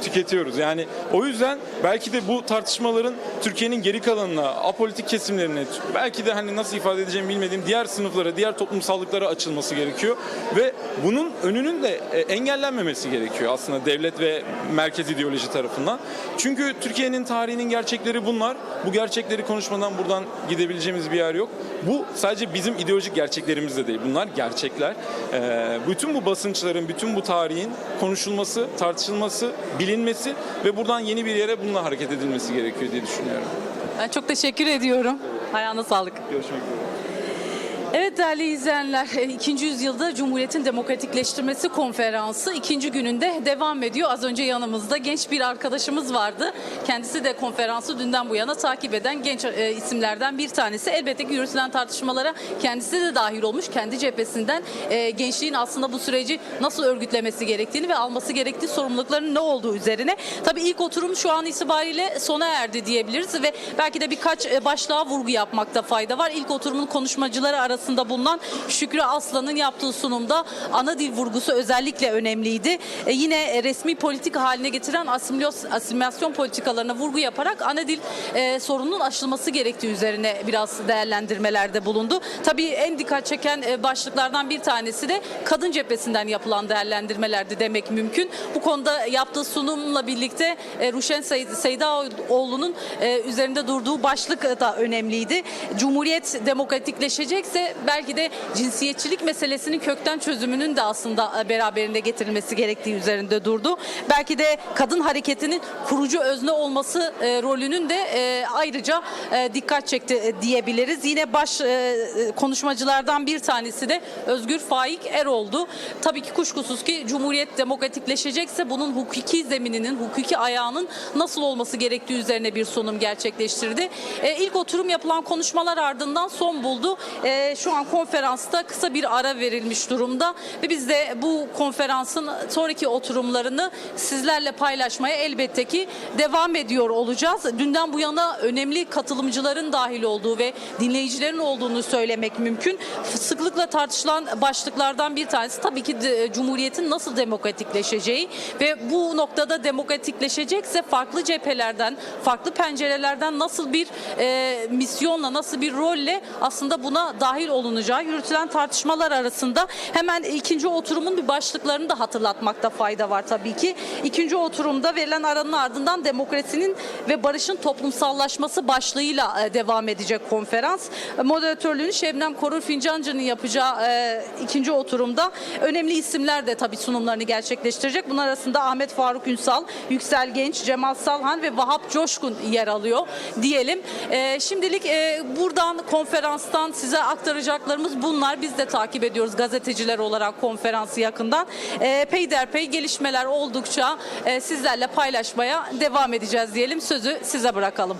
tüketiyoruz. Yani o yüzden belki de bu tartışmaların Türkiye'nin geri kalanına, apolitik kesimlerine, belki de hani nasıl ifade edeceğimi bilmediğim diğer sınıflara, diğer toplumsallıklara açılması gerekiyor. Ve bunun önünün de engellenmemesi gerekiyor aslında devlet ve merkez ideoloji tarafından. Çünkü Türkiye'nin tarihinin gerçekleri bunlar. Bu gerçekleri konuşmadan buradan gidebileceğimiz bir yer yok. Bu sadece bizim ideolojik gerçeklerimiz de değil. Bunlar gerçekler. Bütün bu basınçların, bütün bu tarihin konuşulması, tartışılması, bilinmesi ve buradan yeni bir yere bununla hareket edilmesi gerekiyor diye düşünüyorum. Ben çok teşekkür ediyorum. Ayağına sağlık. Görüşmek üzere. Evet değerli izleyenler, 2. yüzyılda Cumhuriyet'in demokratikleştirmesi konferansı 2. gününde devam ediyor. Az önce yanımızda genç bir arkadaşımız vardı. Kendisi de konferansı dünden bu yana takip eden genç isimlerden bir tanesi. Elbette ki yürütülen tartışmalara kendisi de dahil olmuş. Kendi cephesinden gençliğin aslında bu süreci nasıl örgütlemesi gerektiğini ve alması gerektiği sorumlulukların ne olduğu üzerine. Tabii ilk oturum şu an itibariyle sona erdi diyebiliriz ve belki de birkaç başlığa vurgu yapmakta fayda var. İlk oturumun konuşmacıları arasında bulunan Şükrü Aslan'ın yaptığı sunumda ana dil vurgusu özellikle önemliydi. Yine resmi politika haline getiren asimilasyon politikalarına vurgu yaparak ana dil sorununun aşılması gerektiği üzerine biraz değerlendirmelerde bulundu. Tabii en dikkat çeken başlıklardan bir tanesi de kadın cephesinden yapılan değerlendirmelerdi demek mümkün. Bu konuda yaptığı sunumla birlikte Ruşen Seydaoğlu'nun üzerinde durduğu başlık da önemliydi. Cumhuriyet demokratikleşecekse belki de cinsiyetçilik meselesinin kökten çözümünün de aslında beraberinde getirilmesi gerektiği üzerinde durdu. Belki de kadın hareketinin kurucu özne olması rolünün de ayrıca dikkat çekti diyebiliriz. Yine konuşmacılardan bir tanesi de Özgür Faik Erol'du. Tabii ki kuşkusuz ki Cumhuriyet demokratikleşecekse bunun hukuki zemininin, hukuki ayağının nasıl olması gerektiği üzerine bir sunum gerçekleştirdi. İlk oturum yapılan konuşmalar ardından son buldu. Şu an konferansta kısa bir ara verilmiş durumda ve biz de bu konferansın sonraki oturumlarını sizlerle paylaşmaya elbette ki devam ediyor olacağız. Dünden bu yana önemli katılımcıların dahil olduğu ve dinleyicilerin olduğunu söylemek mümkün. Sıklıkla tartışılan başlıklardan bir tanesi tabii ki Cumhuriyet'in nasıl demokratikleşeceği ve bu noktada demokratikleşecekse farklı cephelerden, farklı pencerelerden nasıl bir misyonla, nasıl bir rolle aslında buna dahil olunacağı yürütülen tartışmalar arasında hemen ikinci oturumun bir başlıklarını da hatırlatmakta fayda var tabii ki. İkinci oturumda verilen aranın ardından demokrasinin ve barışın toplumsallaşması başlığıyla devam edecek konferans. Moderatörlüğünü Şebnem Korur Fincancı'nın yapacağı ikinci oturumda önemli isimler de tabii sunumlarını gerçekleştirecek. Bunlar arasında Ahmet Faruk Ünsal, Yüksel Genç, Cemal Salhan ve Vahap Coşkun yer alıyor diyelim. Şimdilik buradan konferanstan size aktaracaklarımız bunlar. Biz de takip ediyoruz gazeteciler olarak konferansı yakından. Peyderpey gelişmeler oldukça sizlerle paylaşmaya devam edeceğiz diyelim. Sözü size bırakalım.